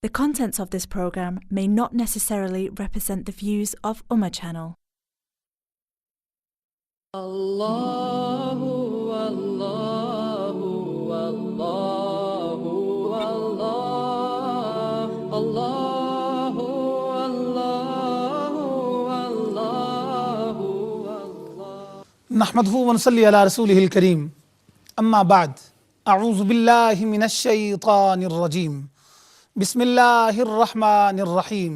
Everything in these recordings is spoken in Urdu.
The contents of this program may not necessarily represent the views of Ummah Channel. Allahu Allahu Allahu Allah Allahu Allahu Allahu Allah نحمده ونصلي على رسوله الكريم أما بعد أعوذ بالله من الشيطان الرجيم بسم الله الرحمن الرحيم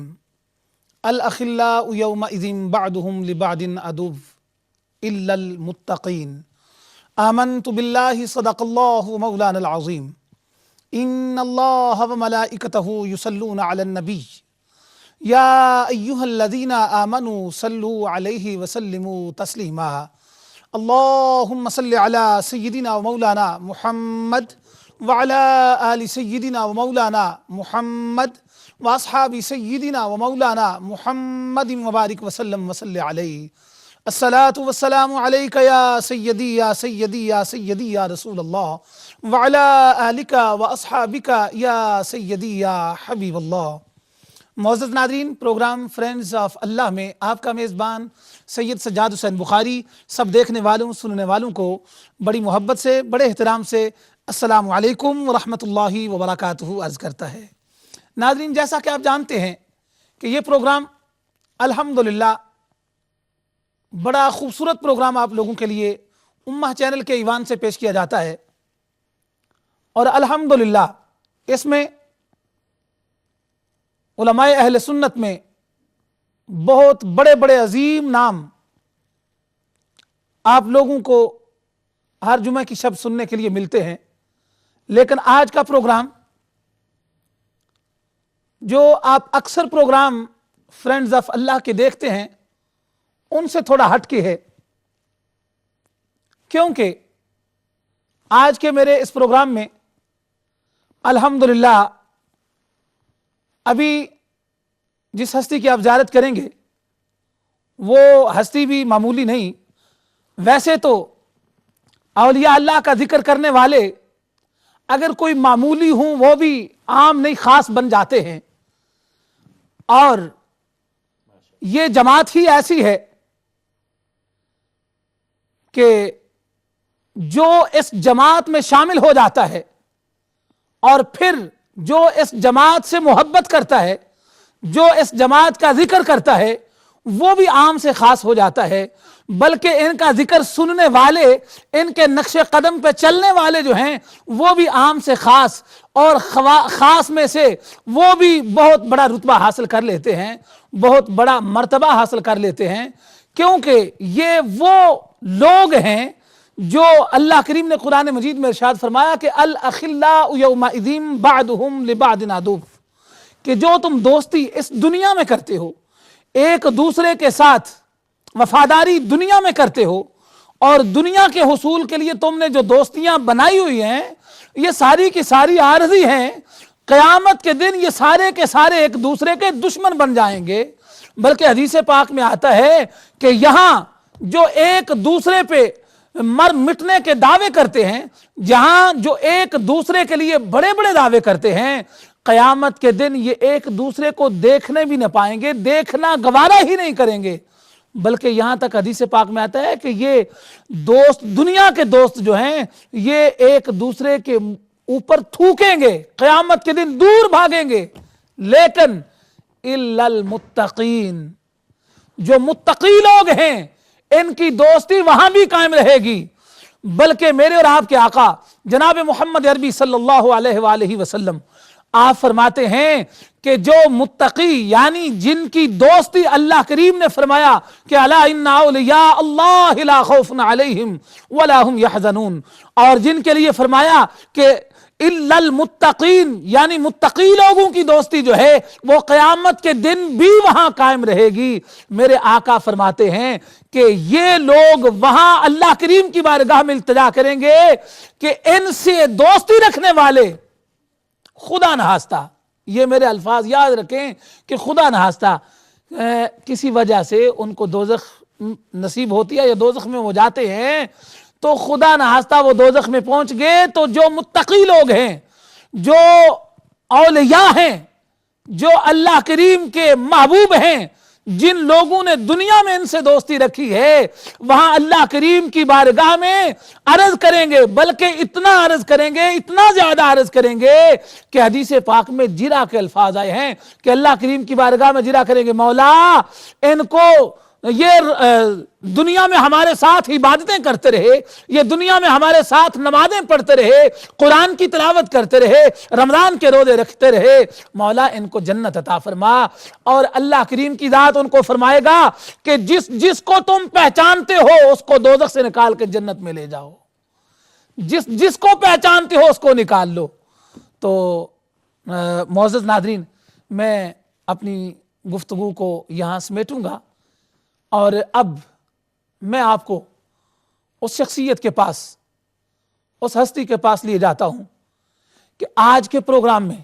الأخلاء يومئذ بعضهم لبعض عدو إلا المتقين آمنت بالله صدق الله مولانا العظيم إن الله وملائكته يصلون على النبي يا أيها الذين آمنوا صلوا عليه وسلموا تسليما اللهم صل على سيدنا ومولانا محمد وعلى آل سيدنا ومولانا محمد وأصحاب سيدنا ومولانا محمد وبارك وسلم وصل عليه الصلاة والسلام عليك يا سيدي يا سيدي يا سيدي يا رسول الله وعلى آلك وأصحابك يا سيدي يا حبيب الله. معزز ناظرین، پروگرام فرینڈز آف اللہ میں آپ کا میزبان سید سجاد حسین بخاری سب دیکھنے والوں سننے والوں کو بڑی محبت سے بڑے احترام سے السلام علیکم ورحمۃ اللہ وبرکاتہ عرض کرتا ہے. ناظرین، جیسا کہ آپ جانتے ہیں کہ یہ پروگرام الحمدللہ بڑا خوبصورت پروگرام آپ لوگوں کے لیے امہ چینل کے ایوان سے پیش کیا جاتا ہے، اور الحمدللہ اس میں علماء اہل سنت میں بہت بڑے بڑے عظیم نام آپ لوگوں کو ہر جمعہ کی شب سننے کے لیے ملتے ہیں. لیکن آج کا پروگرام جو آپ اکثر پروگرام فرینڈز آف اللہ کے دیکھتے ہیں ان سے تھوڑا ہٹ کے ہے، کیونکہ آج کے میرے اس پروگرام میں الحمدللہ ابھی جس ہستی کی آپ زیارت کریں گے وہ ہستی بھی معمولی نہیں. ویسے تو اولیاء اللہ کا ذکر کرنے والے اگر کوئی معمولی ہوں وہ بھی عام نہیں خاص بن جاتے ہیں، اور یہ جماعت ہی ایسی ہے کہ جو اس جماعت میں شامل ہو جاتا ہے اور پھر جو اس جماعت سے محبت کرتا ہے، جو اس جماعت کا ذکر کرتا ہے، وہ بھی عام سے خاص ہو جاتا ہے. بلکہ ان کا ذکر سننے والے، ان کے نقش قدم پہ چلنے والے جو ہیں وہ بھی عام سے خاص، اور خاص میں سے وہ بھی بہت بڑا رتبہ حاصل کر لیتے ہیں، بہت بڑا مرتبہ حاصل کر لیتے ہیں. کیونکہ یہ وہ لوگ ہیں جو اللہ کریم نے قرآن مجید میں ارشاد فرمایا کہ الاخلاء یومئذ بعضهم لبعض عدو، کہ جو تم دوستی اس دنیا میں کرتے ہو، ایک دوسرے کے ساتھ وفاداری دنیا میں کرتے ہو، اور دنیا کے حصول کے لیے تم نے جو دوستیاں بنائی ہوئی ہیں یہ ساری کی ساری عارضی ہیں. قیامت کے دن یہ سارے کے سارے ایک دوسرے کے دشمن بن جائیں گے. بلکہ حدیث پاک میں آتا ہے کہ یہاں جو ایک دوسرے پہ مر مٹنے کے دعوے کرتے ہیں، جہاں جو ایک دوسرے کے لیے بڑے بڑے دعوے کرتے ہیں، قیامت کے دن یہ ایک دوسرے کو دیکھنے بھی نہ پائیں گے، دیکھنا گوارا ہی نہیں کریں گے. بلکہ یہاں تک حدیث پاک میں آتا ہے کہ یہ دوست، دنیا کے دوست جو ہیں، یہ ایک دوسرے کے اوپر تھوکیں گے، قیامت کے دن دور بھاگیں گے. لیکن الا المتقین، جو متقی لوگ ہیں، ان کی دوستی وہاں بھی قائم رہے گی. بلکہ میرے اور آپ کے آقا جناب محمد عربی صلی اللہ علیہ وآلہ وسلم آپ فرماتے ہیں کہ جو متقی، یعنی جن کی دوستی اللہ کریم نے فرمایا کہ الا ان اولیاء اللہ لا خوف علیہم ولا هم يحزنون، اور جن کے لیے فرمایا کہ الا المتقین، یعنی متقی لوگوں کی دوستی جو ہے وہ قیامت کے دن بھی وہاں قائم رہے گی. میرے آقا فرماتے ہیں کہ یہ لوگ وہاں اللہ کریم کی بارگاہ میں التجا کریں گے کہ ان سے دوستی رکھنے والے خدا نخواستہ، یہ میرے الفاظ یاد رکھیں کہ خدا نخواستہ کسی وجہ سے ان کو دوزخ نصیب ہوتی ہے یا دوزخ میں وہ جاتے ہیں، تو خدا نخواستہ وہ دوزخ میں پہنچ گئے تو جو متقی لوگ ہیں، جو اولیاء ہیں، جو اللہ کریم کے محبوب ہیں، جن لوگوں نے دنیا میں ان سے دوستی رکھی ہے، وہاں اللہ کریم کی بارگاہ میں عرض کریں گے، بلکہ اتنا عرض کریں گے، اتنا زیادہ عرض کریں گے کہ حدیث پاک میں جرا کے الفاظ آئے ہیں کہ اللہ کریم کی بارگاہ میں جرا کریں گے، مولا ان کو یہ دنیا میں ہمارے ساتھ عبادتیں کرتے رہے، یہ دنیا میں ہمارے ساتھ نمازیں پڑھتے رہے، قرآن کی تلاوت کرتے رہے، رمضان کے روزے رکھتے رہے، مولا ان کو جنت عطا فرما۔ اور اللہ کریم کی ذات ان کو فرمائے گا کہ جس کو تم پہچانتے ہو اس کو دوزخ سے نکال کے جنت میں لے جاؤ، جس کو پہچانتے ہو اس کو نکال لو۔ تو معزز ناظرین، میں اپنی گفتگو کو یہاں سمیٹوں گا، اور اب میں آپ کو اس شخصیت کے پاس، اس ہستی کے پاس لیے جاتا ہوں کہ آج کے پروگرام میں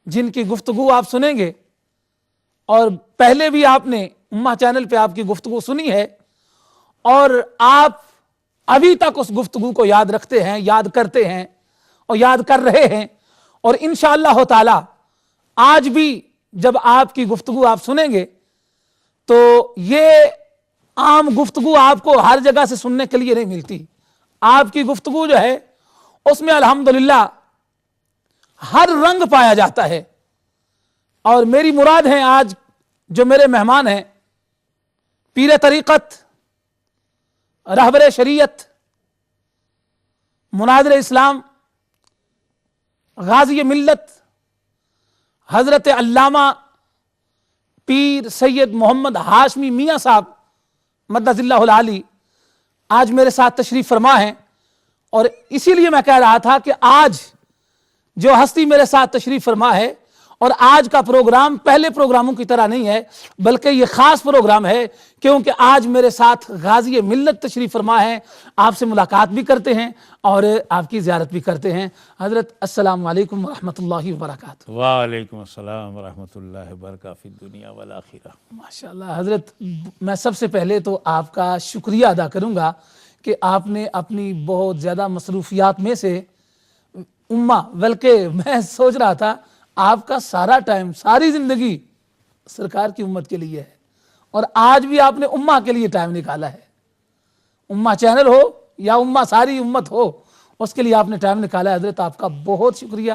جن کی گفتگو آپ سنیں گے، اور پہلے بھی آپ نے امہ چینل پہ آپ کی گفتگو سنی ہے، اور آپ ابھی تک اس گفتگو کو یاد رکھتے ہیں، یاد کرتے ہیں اور یاد کر رہے ہیں، اور انشاءاللہ تعالی آج بھی جب آپ کی گفتگو آپ سنیں گے تو یہ عام گفتگو آپ کو ہر جگہ سے سننے کے لیے نہیں ملتی۔ آپ کی گفتگو جو ہے اس میں الحمدللہ ہر رنگ پایا جاتا ہے، اور میری مراد ہے آج جو میرے مہمان ہیں، پیر طریقت، رہبر شریعت، مناظر اسلام، غازی ملت، حضرت علامہ پیر سید محمد ہاشمی میاں صاحب مدد اللہ العالی آج میرے ساتھ تشریف فرما ہیں۔ اور اسی لیے میں کہہ رہا تھا کہ آج جو ہستی میرے ساتھ تشریف فرما ہے، اور آج کا پروگرام پہلے پروگراموں کی طرح نہیں ہے، بلکہ یہ خاص پروگرام ہے کیونکہ آج میرے ساتھ غازی ملت تشریف فرما ہے، آپ سے ملاقات بھی کرتے ہیں اور آپ کی زیارت بھی کرتے ہیں۔ حضرت السلام علیکم ورحمۃ اللہ وبرکاتہ۔ وعلیکم السلام ورحمۃ اللہ وبرکاتہ فی الدنیا والآخرہ۔ ماشاءاللہ حضرت، میں سب سے پہلے تو آپ کا شکریہ ادا کروں گا کہ آپ نے اپنی بہت زیادہ مصروفیات میں سے امہ، بلکہ میں سوچ رہا تھا آپ کا سارا ٹائم، ساری زندگی سرکار کی امت کے لیے ہے، اور آج بھی آپ نے امہ کے لیے ٹائم نکالا ہے۔ امہ چینل ہو یا امہ ساری امت ہو، اس کے لیے آپ نے ٹائم نکالا ہے۔ حضرت آپ کا بہت شکریہ،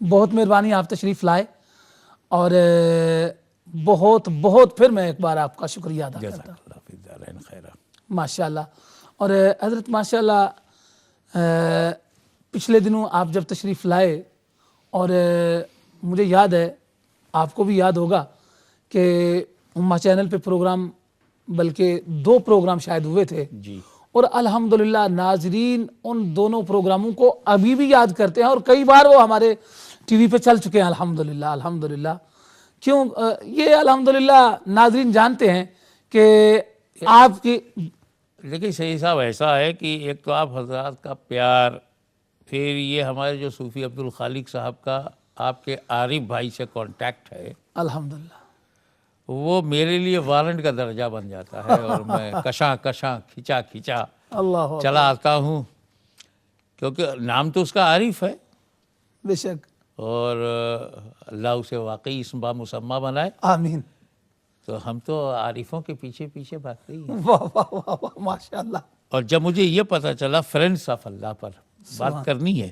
بہت مہربانی، آپ تشریف لائے، اور بہت بہت پھر میں ایک بار آپ کا شکریہ ادا کرتا ہوں۔ اللہ فی الدارین خیرہ۔ ماشاءاللہ۔ اور حضرت ماشاءاللہ پچھلے دنوں آپ جب تشریف لائے، اور مجھے یاد ہے، آپ کو بھی یاد ہوگا کہ امہ چینل پہ پروگرام، بلکہ 2 پروگرام شاید ہوئے تھے، جی، اور الحمدللہ ناظرین ان دونوں پروگراموں کو ابھی بھی یاد کرتے ہیں، اور کئی بار وہ ہمارے ٹی وی پہ چل چکے ہیں الحمدللہ۔ الحمدللہ کیوں یہ الحمدللہ ناظرین جانتے ہیں کہ آپ کی، لیکن صحیح صاحب ایسا ہے کہ ایک تو آپ حضرات کا پیار، پھر یہ ہمارے جو صوفی عبدالخالق صاحب کا آپ کے عارف بھائی سے کانٹیکٹ ہے، الحمدللہ وہ میرے لیے وارنٹ کا درجہ بن جاتا ہے، اور میں کشاں کھچا اللہ چلا آتا ہوں، کیونکہ نام تو اس کا عارف ہے، بے شک، اور اللہ اسے واقعی اسم با مسمہ بنائے۔ آمین۔ تو ہم تو عارفوں کے پیچھے بھاگتے ہی ہیں۔ واہ واہ واہ واہ، ماشاءاللہ۔ اور جب مجھے یہ پتہ چلا فرینڈس آف اللہ پر بات کرنی ہے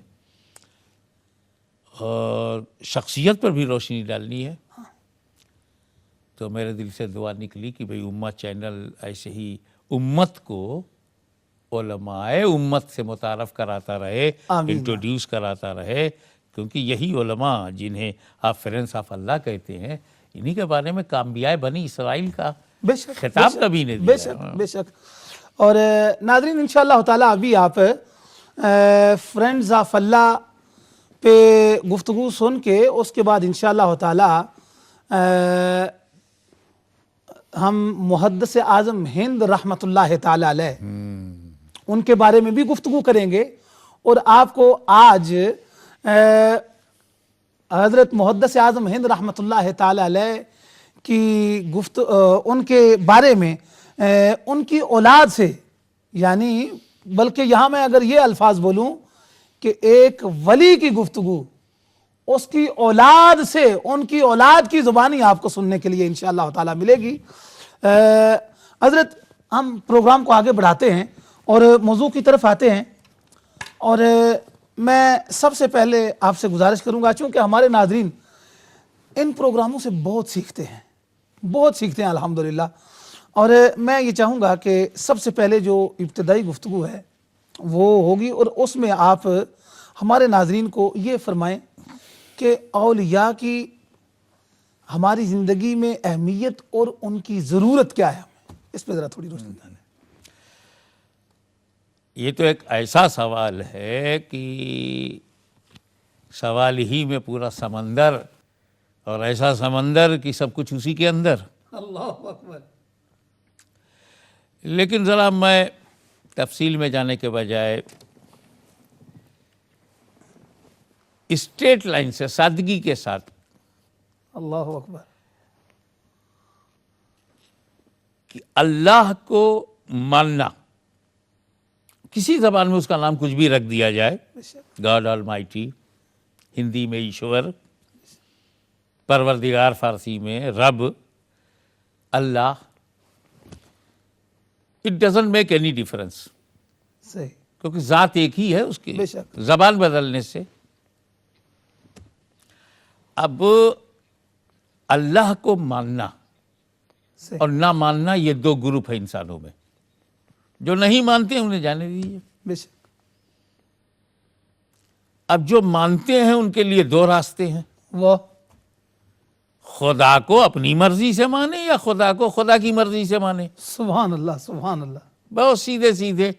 اور شخصیت پر بھی روشنی ڈالنی ہے، تو میرے دل سے دعا نکلی کہ بھئی امہ چینل ایسے ہی امت کو علماء امت سے متعارف کراتا رہے، انٹروڈیوس کراتا رہے، کیونکہ یہی علماء جنہیں آپ فرینڈس آف اللہ کہتے ہیں، انہی کے بارے میں کانبیاء بنی اسرائیل کا خطاب نبی نے دیا۔ بے شک بے شک۔ اور ناظرین انشاءاللہ تعالی ابھی آپ فرینڈز آف اللہ پہ گفتگو سن کے اس کے بعد انشاءاللہ تعالی ہم محدث اعظم ہند رحمت اللہ تعالی علیہ ان کے بارے میں بھی گفتگو کریں گے، اور آپ کو آج حضرت محدث اعظم ہند رحمت اللہ تعالی علیہ کی ان کے بارے میں ان کی اولاد سے، یعنی بلکہ یہاں میں اگر یہ الفاظ بولوں کہ ایک ولی کی گفتگو اس کی اولاد سے، ان کی اولاد کی زبانی آپ کو سننے کے لیے انشاءاللہ تعالی ملے گی۔ حضرت ہم پروگرام کو آگے بڑھاتے ہیں اور موضوع کی طرف آتے ہیں، اور میں سب سے پہلے آپ سے گزارش کروں گا، چونکہ ہمارے ناظرین ان پروگراموں سے بہت سیکھتے ہیں الحمدللہ، اور میں یہ چاہوں گا کہ سب سے پہلے جو ابتدائی گفتگو ہے وہ ہوگی، اور اس میں آپ ہمارے ناظرین کو یہ فرمائیں کہ اولیاء کی ہماری زندگی میں اہمیت اور ان کی ضرورت کیا ہے، اس پہ ذرا تھوڑی روشنی ڈالیں۔ یہ تو ایک ایسا سوال ہے کہ سوال ہی میں پورا سمندر، اور ایسا سمندر کہ سب کچھ اسی کے اندر۔ اللہ اکبر۔ لیکن ذرا میں تفصیل میں جانے کے بجائے اسٹریٹ لائن سے، سادگی کے ساتھ، اللہ اکبر، کہ اللہ کو ماننا، کسی زبان میں اس کا نام کچھ بھی رکھ دیا جائے، گاڈ آلمائٹی، ہندی میں ایشور، پروردگار فارسی میں رب، اللہ، it doesn't make any difference, صحیح، کیونکہ ذات ایک ہی ہے اس کی، بے شک، زبان بدلنے سے۔ اب اللہ کو ماننا صحیح، اور نہ ماننا، یہ دو گروپ ہیں انسانوں میں۔ جو نہیں مانتے ہیں انہیں جانے دیجیے۔ بے شک، اب جو مانتے ہیں ان کے لیے دو راستے ہیں، واہ، خدا کو اپنی مرضی سے مانے یا خدا کو خدا کی مرضی سے مانے۔ سبحان اللہ، سبحان اللہ، بہت سیدھے سیدھے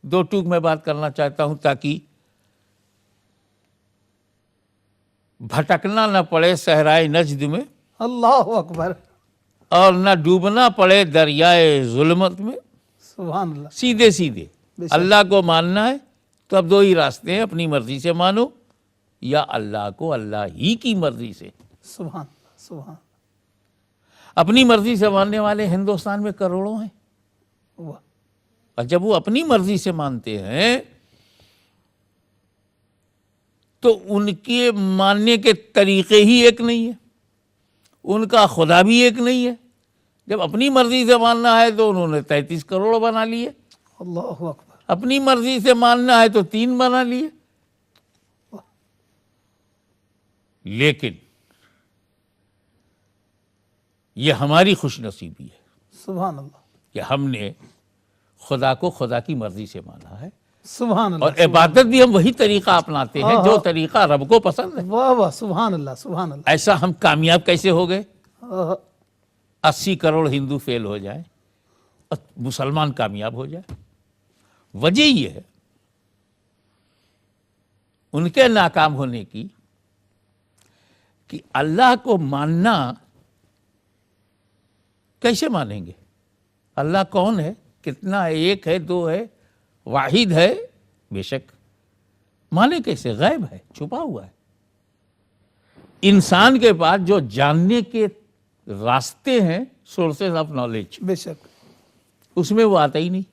دو ٹوک میں بات کرنا چاہتا ہوں تاکہ بھٹکنا نہ پڑے صحرائے نجد میں، اللہ اکبر، اور نہ ڈوبنا پڑے دریائے ظلمت میں۔ سبحان اللہ، سیدھے سیدھے بے شک، اللہ کو ماننا ہے تو اب دو ہی راستے ہیں، اپنی مرضی سے مانو یا اللہ کو اللہ ہی کی مرضی سے۔ سبحان اللہ، سبحان اپنی مرضی سے ماننے والے ہندوستان میں کروڑوں ہیں، واہ، اور جب وہ اپنی مرضی سے مانتے ہیں تو ان کے ماننے کے طریقے ہی ایک نہیں ہے، ان کا خدا بھی ایک نہیں ہے۔ جب اپنی مرضی سے ماننا ہے تو انہوں نے 33 کروڑ بنا لیے، اللہ اکبر، اپنی مرضی سے ماننا ہے تو 3 بنا لیے۔ لیکن یہ ہماری خوش نصیبی ہے سبحان اللہ، کہ ہم نے خدا کو خدا کی مرضی سے مانا ہے، سبحان اللہ، اور عبادت بھی ہم وہی طریقہ اپناتے ہیں جو طریقہ رب کو پسند ہے۔ واہ واہ، سبحان اللہ، سبحان اللہ، ایسا ہم کامیاب کیسے ہو گئے؟ آہ، 80 کروڑ ہندو فیل ہو جائیں اور مسلمان کامیاب ہو جائے۔ وجہ یہ ہے ان کے ناکام ہونے کی کہ اللہ کو ماننا کیسے مانیں گے؟ اللہ کون ہے؟ کتنا ہے؟ ایک ہے؟ دو ہے؟ واحد ہے؟ بے شک، مانے کیسے؟ غیب ہے، چھپا ہوا ہے۔ انسان کے پاس جو جاننے کے راستے ہیں، سورسز آف نالج، بے شک، اس میں وہ آتا ہی نہیں۔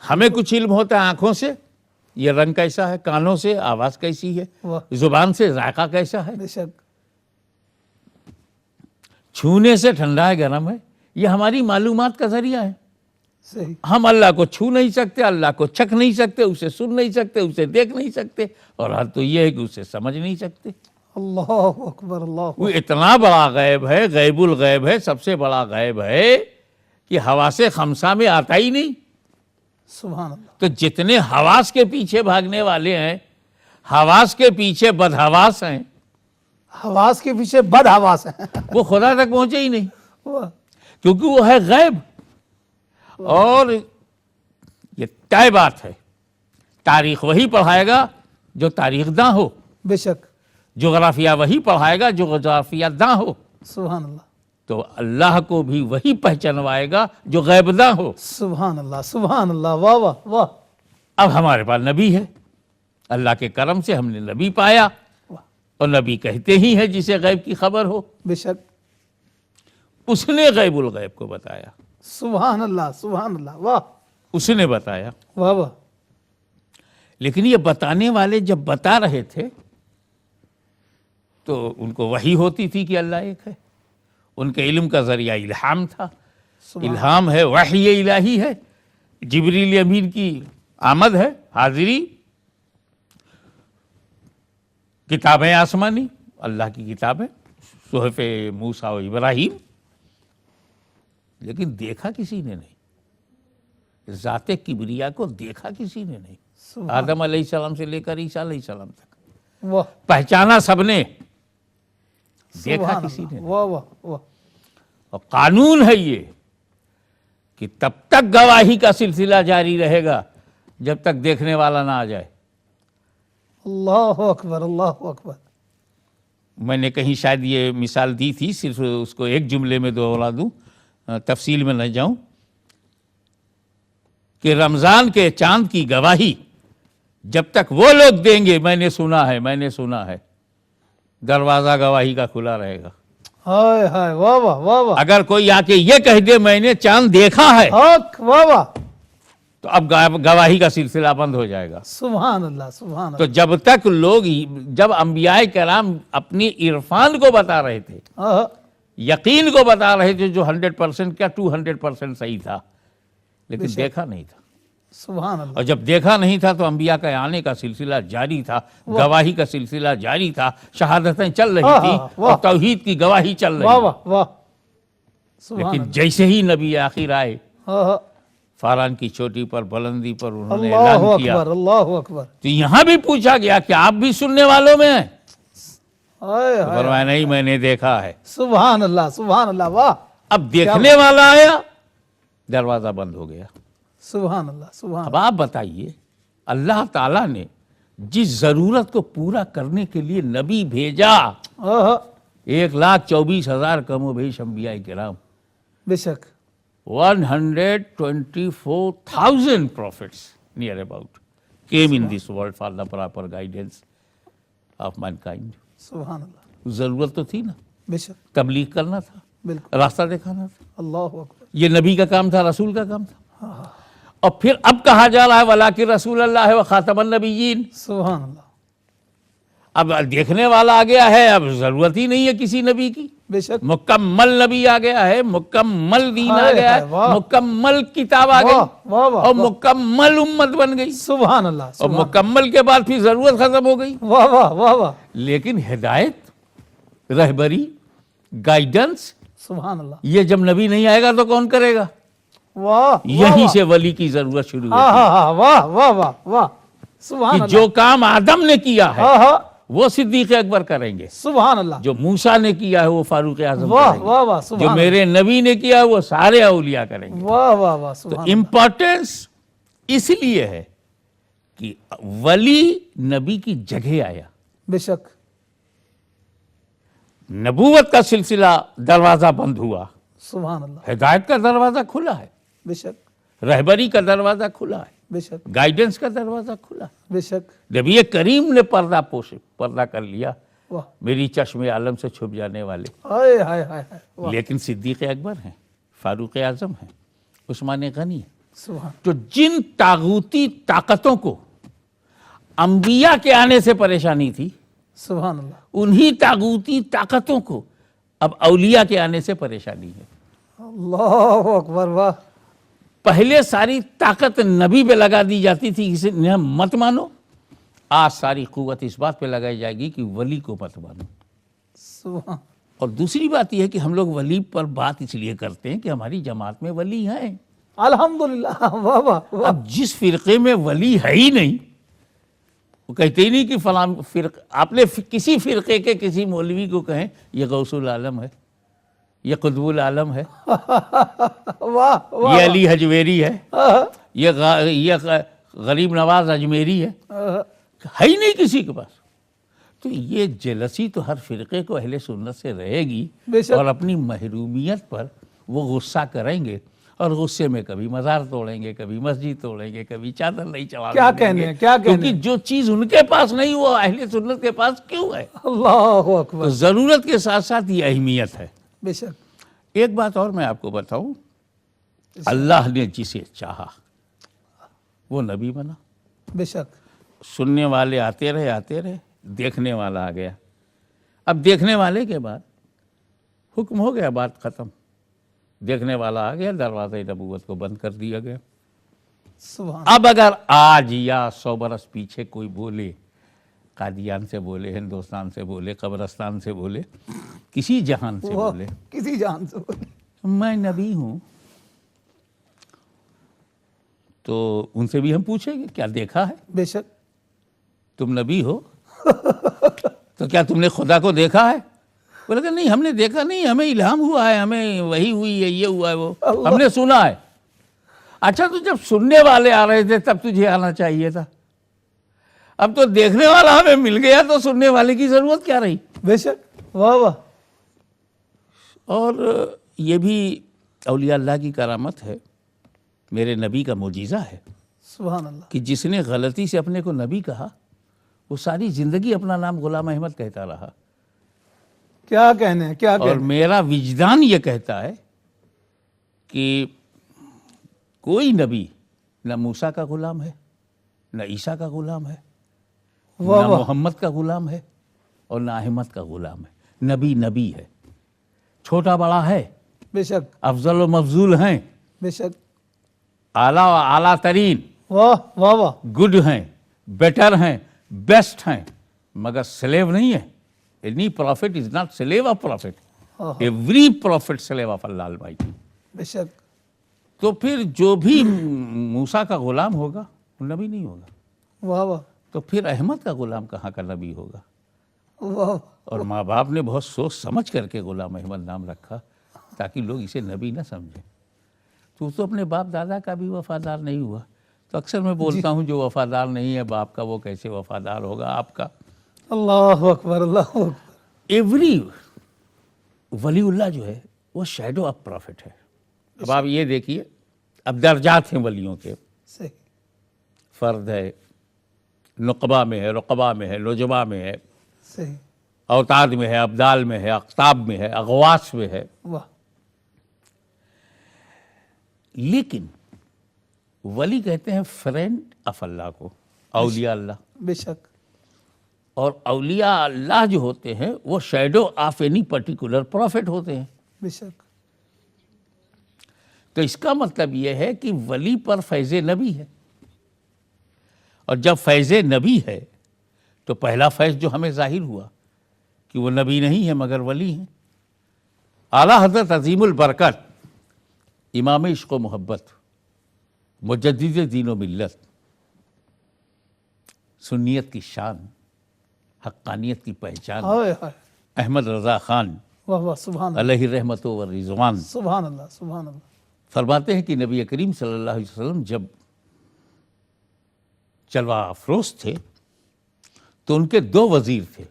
ہمیں کچھ علم ہوتا ہے آنکھوں سے، یہ رنگ کیسا ہے، کانوں سے آواز کیسی ہے، واہ، زبان سے ذائقہ کیسا ہے، بے شک، چھونے سے ٹھنڈا ہے گرم ہے، یہ ہماری معلومات کا ذریعہ ہے۔ صحیح، ہم اللہ کو چھو نہیں سکتے، اللہ کو چکھ نہیں سکتے، اسے سن نہیں سکتے، اسے دیکھ نہیں سکتے، اور حال تو یہ ہے کہ اسے سمجھ نہیں سکتے۔ اللہ اکبر، اللہ وہ اتنا بڑا غیب ہے، غیب الغیب ہے، سب سے بڑا غیب ہے کہ حواس خمسہ میں آتا ہی نہیں۔ سبحان اللہ، تو جتنے حواس کے پیچھے بھاگنے والے ہیں، حواس کے پیچھے بدحواس ہیں، حواس کے پیچھے بد حواس ہیں، وہ خدا تک پہنچے ہی نہیں، واہ، کیونکہ وہ ہے غیب۔ اور یہ طے بات ہے، تاریخ وہی پڑھائے گا جو تاریخ داں ہو، بے شک، جغرافیہ وہی پڑھائے گا جو جغرافیہ داں ہو، سبحان اللہ، تو اللہ کو بھی وہی پہچانوائے گا جو غیب داں ہو۔ سبحان اللہ، سبحان اللہ، واہ واہ واہ، اب ہمارے پاس نبی ہے، اللہ کے کرم سے ہم نے نبی پایا، واہ، اور نبی کہتے ہی ہیں جسے غیب کی خبر ہو، بے شک، اس نے غیب الغیب کو بتایا، سبحان اللہ، سبحان اللہ، واہ اس نے بتایا۔ واہ واہ، لیکن یہ بتانے والے جب بتا رہے تھے تو ان کو وحی ہوتی تھی کہ اللہ ایک ہے. ان کے علم کا ذریعہ الہام تھا. الہام ہے، وحی الہی ہے، جبریل امین کی آمد ہے، حاضری، کتابیں آسمانی، اللہ کی کتابیں، صحف موسیٰ و ابراہیم. لیکن دیکھا کسی نے نہیں، ذات کبریا کو دیکھا کسی نے نہیں. آدم علیہ السلام سے لے کر عیسیٰ علیہ السلام تک پہچانا سب نے، دیکھا کسی نے نہیں. اور قانون ہے یہ کہ تب تک گواہی کا سلسلہ جاری رہے گا جب تک دیکھنے والا نہ آ جائے. اللہ اکبر، اللہ اکبر. میں نے کہیں شاید یہ مثال دی تھی، صرف اس کو ایک جملے میں دوہرا دوں، تفصیل میں نہ جاؤں، کہ رمضان کے چاند کی گواہی جب تک وہ لوگ دیں گے میں نے سنا ہے، میں نے سنا ہے، دروازہ گواہی کا کھلا رہے گا. ہائے ہائے، واہ واہ واہ واہ. اگر کوئی آ کے یہ کہہ دے میں نے چاند دیکھا ہے واہ واہ. تو اب گواہی کا سلسلہ بند ہو جائے گا. سبحان اللہ، سبحان اللہ. تو جب تک لوگ، جب انبیاء کرام اپنی عرفان کو بتا رہے تھے، یقین کو بتا رہے تھے، جو 100% کیا 200% صحیح تھا، لیکن دیکھا نہیں تھا. سبحان اللہ. اور جب دیکھا نہیں تھا تو انبیاء کا آنے کا سلسلہ جاری تھا، گواہی کا سلسلہ جاری تھا، شہادتیں چل رہی تھی اور توحید کی گواہی چل رہی واہ تھی. واہ واہ. سبحان لیکن جیسے ہی نبی آخر آئے، اللہ. فاران کی چوٹی پر، بلندی پر انہوں نے اللہ اعلان کیا. اکبر، اللہ اکبر. تو یہاں بھی پوچھا گیا کہ آپ بھی سننے والوں میں ہیں؟ ہائے ہائے. فرمایا نہیں، میں نے دیکھا ہے. سبحان اللہ، سبحان اللہ. واہ. اب دیکھنے والا آیا، دروازہ بند ہو گیا. سبحان اللہ، سبحان. اب آپ بتائیے، اللہ تعالیٰ نے جس ضرورت کو پورا کرنے کے لیے نبی بھیجا، 1,24,000 کم و بیش انبیاء کرام، بے شک. 124,000 prophets near about came in this world for the proper guidance of mankind. سبحان اللہ. ضرورت تو تھی نا، بے شک. تبلیغ کرنا تھا، بالکل. راستہ دکھانا تھا. اللہ اکبر. یہ نبی کا کام تھا، رسول کا کام تھا. اور پھر اب کہا جا رہا ہے وَلَٰكِن رسول اللہ و خاتم النبیین. سبحان اللہ. اب دیکھنے والا آ گیا ہے، اب ضرورت ہی نہیں ہے کسی نبی کی. بے شک. مکمل نبی آ گیا ہے، مکمل دین آ گیا ہے، واہ. مکمل کتاب آ گئی، واہ واہ واہ. اور مکمل امت بن گئی، سبحان اللہ. اور مکمل کے بعد پھر ضرورت ختم ہو گئی. واہ واہ واہ واہ. لیکن ہدایت، رہبری، گائیڈنس، سبحان اللہ. یہ جب نبی نہیں آئے گا تو کون کرے گا؟ واہ. یہیں سے ولی کی ضرورت شروع ہوتی ہے. واہ واہ واہ واہ. سبحان کہ اللہ. جو کام آدم نے کیا ہے ہاں. وہ صدیق اکبر کریں گے، سبحان اللہ. جو موسیٰ نے کیا ہے وہ فاروق اعظم واہ کریں گے، واہ واہ. جو سبحان. میرے نبی نے کیا ہے وہ سارے اولیاء کریں گے. واہ واہ واہ. تو سبحان. امپورٹنس اس لیے ہے کہ ولی نبی کی جگہ آیا. بے شک. نبوت کا سلسلہ دروازہ بند ہوا، سبحان اللہ. ہدایت کا دروازہ کھلا ہے، بے شک. رہبری کا دروازہ کھلا ہے، بے شک. گائیڈنس کا دروازہ کھلا ہے. بے شک. نبی کریم نے پردہ کر لیا، واہ. میری چشم عالم سے چھپ جانے والے. ہائے ہائے ہائے ہائے. واہ. لیکن صدیق اکبر ہیں، فاروق اعظم ہیں، عثمان غنی ہیں، سبحان. تو جن طاغوتی طاقتوں کو انبیاء کے آنے سے پریشانی تھی، سبحان اللہ. انہی طاغوتی طاقتوں کو اب اولیاء کے آنے سے پریشانی ہے. اللہ اکبر. واہ. پہلے ساری طاقت نبی پہ لگا دی جاتی تھی، اسے مت مانو. آج ساری قوت اس بات پہ لگائی جائے گی کہ ولی کو مت مانو. سبحان. اور دوسری بات یہ ہے کہ ہم لوگ ولی پر بات اس لیے کرتے ہیں کہ ہماری جماعت میں ولی ہیں. الحمدللہ. واہ واہ واہ. اب جس فرقے میں ولی ہے ہی نہیں، وہ کہتے ہی نہیں کہ فلاں فرقہ. آپ نے کسی فرقے کے کسی مولوی کو کہیں یہ غوث العالم ہے، یہ قطب العالم ہے، واہ واہ. یہ علی حجویری ہے، یہ غریب نواز اجمیری ہے ہی نہیں کسی کے پاس. تو یہ جلسی تو ہر فرقے کو اہل سنت سے رہے گی، بے شک. اور اپنی محرومیت پر وہ غصہ کریں گے، اور غصے میں کبھی مزار توڑیں گے، کبھی مسجد توڑیں گے، کبھی چادر نہیں چڑھا کیا کہنے ہیں، کیا کہنے ہیں. کیونکہ جو چیز ان کے پاس نہیں وہ اہل سنت کے پاس کیوں ہے؟ اللہ تو اکبر. ضرورت کے ساتھ ساتھ یہ اہمیت ہے. بے شک. ایک بات اور میں آپ کو بتاؤں، اللہ نے جسے چاہا وہ نبی بنا، بے شک. سننے والے آتے رہے، دیکھنے والا آ گیا. اب دیکھنے والے کے بعد حکم ہو گیا، بات ختم. دیکھنے والا آ گیا، دروازہ نبوت کو بند کر دیا گیا. سبحان اب اگر آج یا 100 برس پیچھے کوئی بولے، قادیان سے بولے، ہندوستان سے بولے، قبرستان سے بولے، کسی جہان سے وہ بولے، کسی جان سے بولے. میں نبی ہوں، تو ان سے بھی ہم پوچھیں گے کیا دیکھا ہے؟ بے شک. تم نبی ہو تو کیا تم نے خدا کو دیکھا ہے؟ بولے کہ نہیں، ہم نے دیکھا نہیں، ہمیں الہام ہوا ہے، ہمیں وہی ہوئی ہے، یہ ہوا ہے، وہ ہم نے سنا ہے. اچھا، تو جب سننے والے آ رہے تھے تب تجھے آنا چاہیے تھا. اب تو دیکھنے والا ہمیں مل گیا تو سننے والے کی ضرورت کیا رہی؟ بے شک. واہ واہ. اور یہ بھی اولیاء اللہ کی کرامت ہے، میرے نبی کا معجزہ ہے سبحان اللہ. کہ جس نے غلطی سے اپنے کو نبی کہا وہ ساری زندگی اپنا نام غلام احمد کہتا رہا. کیا کہنے ہیں، کیا اور کہنے. میرا وجدان یہ کہتا ہے کہ کوئی نبی نہ موسیٰ کا غلام ہے، نہ عیسیٰ کا غلام ہے، واہ نہ واہ. محمد کا غلام ہے، اور نہ احمد کا غلام ہے. نبی ہے، چھوٹا بڑا ہے، بے شک. افضل و مفضول ہیں، بے شک. اعلیٰ و اعلیٰ ترین، واہ واہ واہ. گڈ ہیں، بیٹر ہیں، بیسٹ ہیں، مگر سلیو نہیں ہے. Any prophet is not slave of prophet. Every prophet slave of Allah Almighty. بے شک. تو پھر جو بھی موسیٰ کا غلام ہوگا وہ نبی نہیں ہوگا. واہ واہ. تو پھر احمد کا غلام کہاں کا نبی ہوگا؟ واہ. اور ماں باپ نے بہت سوچ سمجھ کر کے غلام احمد نام رکھا تاکہ لوگ اسے نبی نہ سمجھیں. تو اپنے باپ دادا کا بھی وفادار نہیں ہوا. تو اکثر میں بولتا ہوں جو وفادار نہیں ہے باپ کا وہ کیسے وفادار ہوگا آپ کا؟ اللہ اکبر، اللہ اکبر. ایوری ولی اللہ جو ہے وہ شیڈو آف پروفٹ ہے. اب آپ یہ دیکھیے، اب درجات ہیں ولیوں کے. صحیح. فرد ہے، نقبہ میں ہے، رقبہ میں ہے، نجبہ میں ہے، صحیح. اوتاد میں ہے، ابدال میں ہے، اقطاب میں ہے، اغواس میں ہے. واہ. لیکن ولی کہتے ہیں فرینڈ آف اللہ کو، اولیاء اللہ. بے شک. اور اولیاء اللہ جو ہوتے ہیں وہ shadow of any particular prophet ہوتے ہیں. بے شک. تو اس کا مطلب یہ ہے کہ ولی پر فیض نبی ہے، اور جب فیض نبی ہے تو پہلا فیض جو ہمیں ظاہر ہوا کہ وہ نبی نہیں ہے مگر ولی ہیں. اعلیٰ حضرت عظیم البرکت امام عشق و محبت، مجدد دین و ملت، سنیت کی شان، حقانیت کی پہچان، ہائے ہائے. احمد رضا خان واہ واہ. سبحان اللہ. علیہ رحمت و رضوان سبحان اللہ. سبحان اللہ. فرماتے ہیں کہ نبی کریم صلی اللہ علیہ وسلم جب جلوہ افروز تھے تو ان کے 2 وزیر تھے،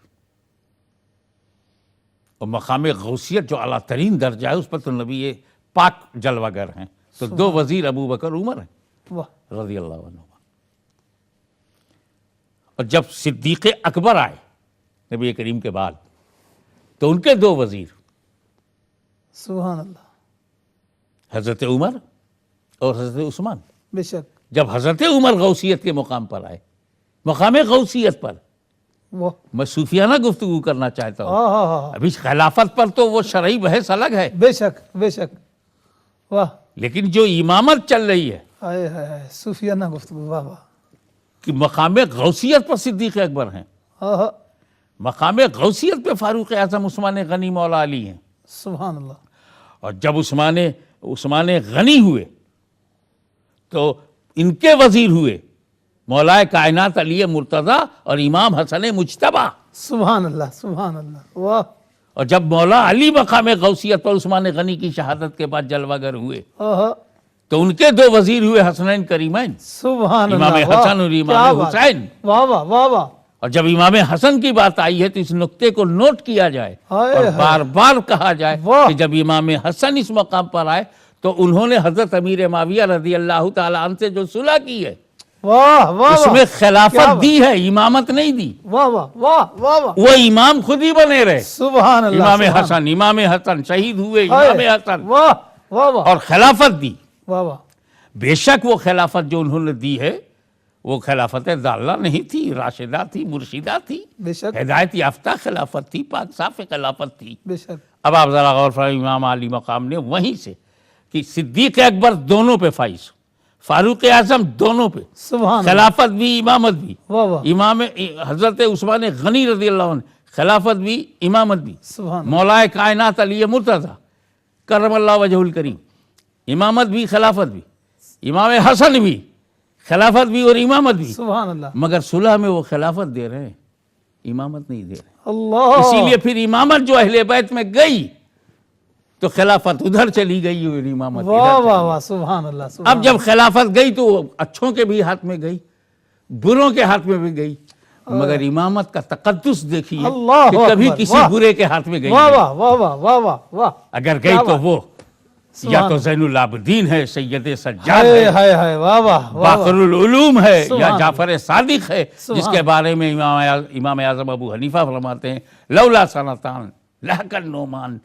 اور مقام غوثیت جو اعلیٰ ترین درجہ ہے اس پر تو نبی پاک جلوہ گر ہیں. تو 2 وزیر ابو بکر عمر ہیں واہ. رضی اللہ عنہ. اور جب صدیق اکبر آئے نبی کریم کے بعد تو ان کے 2 وزیر سبحان اللہ. حضرت عمر اور حضرت عثمان. بے شک. جب حضرت عمر غوثیت کے مقام پر آئے، مقام غوثیت پر، واہ. میں صوفیانہ گفتگو کرنا چاہتا ہوں. ہاں ہاں ہاں. ابھی خلافت پر تو وہ شرعی بحث الگ ہے، بے شک. بے شک. واہ. لیکن جو امامت چل رہی ہے ہائے ہائے. صوفیانہ گفتگو. واہ واہ. کہ مقام غوثیت پر صدیق اکبر ہیں، ہاں ہاں. مقام غوثیت پہ فاروق اعظم عثمان غنی مولا علی ہیں. سبحان اللہ. اور جب عثمان غنی ہوئے تو ان کے وزیر ہوئے مولا کائنات علی مرتضیٰ اور امام حسن مجتبیٰ. سبحان اللہ. سبحان اللہ. واہ. اور جب مولا علی مقام غوثیت پر عثمان غنی کی شہادت کے بعد جلوہ گر ہوئے ہاں ہاں. تو ان کے 2 وزیر ہوئے حسنین کریمین، سبحان اللہ. امام واہ. حسن اور کیا امام بات. حسین. واہ واہ. واہ واہ. اور جب امام حسن کی بات آئی ہے تو اس نقطے کو نوٹ کیا جائے ہائے اور ہائے. بار بار کہا جائے واہ. کہ جب امام حسن اس مقام پر آئے تو انہوں نے حضرت امیر معاویہ رضی اللہ تعالی عنہ سے جو صلح کی ہے واہ واہ. اس میں کیا خلافت بات. دی ہے، امامت نہیں دی. واہ واہ. واہ واہ واہ. وہ امام خود ہی بنے رہے. سبحان اللہ. امام حسن شہید ہوئے، ہائے. امام حسن، واہ واہ واہ. اور خلافت دی. واہ واہ. بے شک وہ خلافت جو انہوں نے دی ہے وہ خلافت ضالہ نہیں تھی، راشدہ تھی، مرشدہ تھی، بے شک ہدایت یافتہ خلافت تھی، پاک صاف خلافت تھی۔ بے شک اب آپ ذرا غور فرمائیں، امام علی مقام نے وہیں سے کہ صدیق اکبر دونوں پہ فائز، فاروق اعظم دونوں پہ، سبحان اللہ، خلافت بھی امامت بھی، واہ واہ، امام حضرت عثمان غنی رضی اللہ عنہ، خلافت بھی امامت بھی، سبحان اللہ، مولا کائنات علی مرتضیٰ کرم اللہ وجہ الکریم، امامت بھی خلافت بھی، امام حسن بھی خلافت بھی اور امامت بھی، سبحان اللہ، مگر صلح میں وہ خلافت دے رہے ہیں، امامت نہیں دے رہے۔ اللہ، اسی لیے پھر امامت جو اہل بیت میں گئی تو خلافت ادھر چلی گئی اور امامت ادھر واہ چلی واہ گئی۔ واہ، سبحان اللہ، سبحان اب جب خلافت گئی تو وہ اچھوں کے بھی ہاتھ میں گئی، بروں کے ہاتھ میں بھی گئی، مگر امامت کا تقدس دیکھیے اللہ کہ کبھی اکبر، کسی واہ، برے کے ہاتھ میں گئی واہ نہیں۔ واہ واہ واہ واہ واہ واہ، اگر گئی کیا تو بات، وہ یا سبحان تو زین العابدین ہے، سید سجاد ہائے ہے، ہائے ہائے، واہ واہ واہ باقر واہ، العلوم ہے، سبحان یا اللہ، جعفر صادق ہے، جس سبحان کے بارے میں امام اعظم ابو حنیفہ فرماتے ہیں لولا سنتان لہکن نعمان،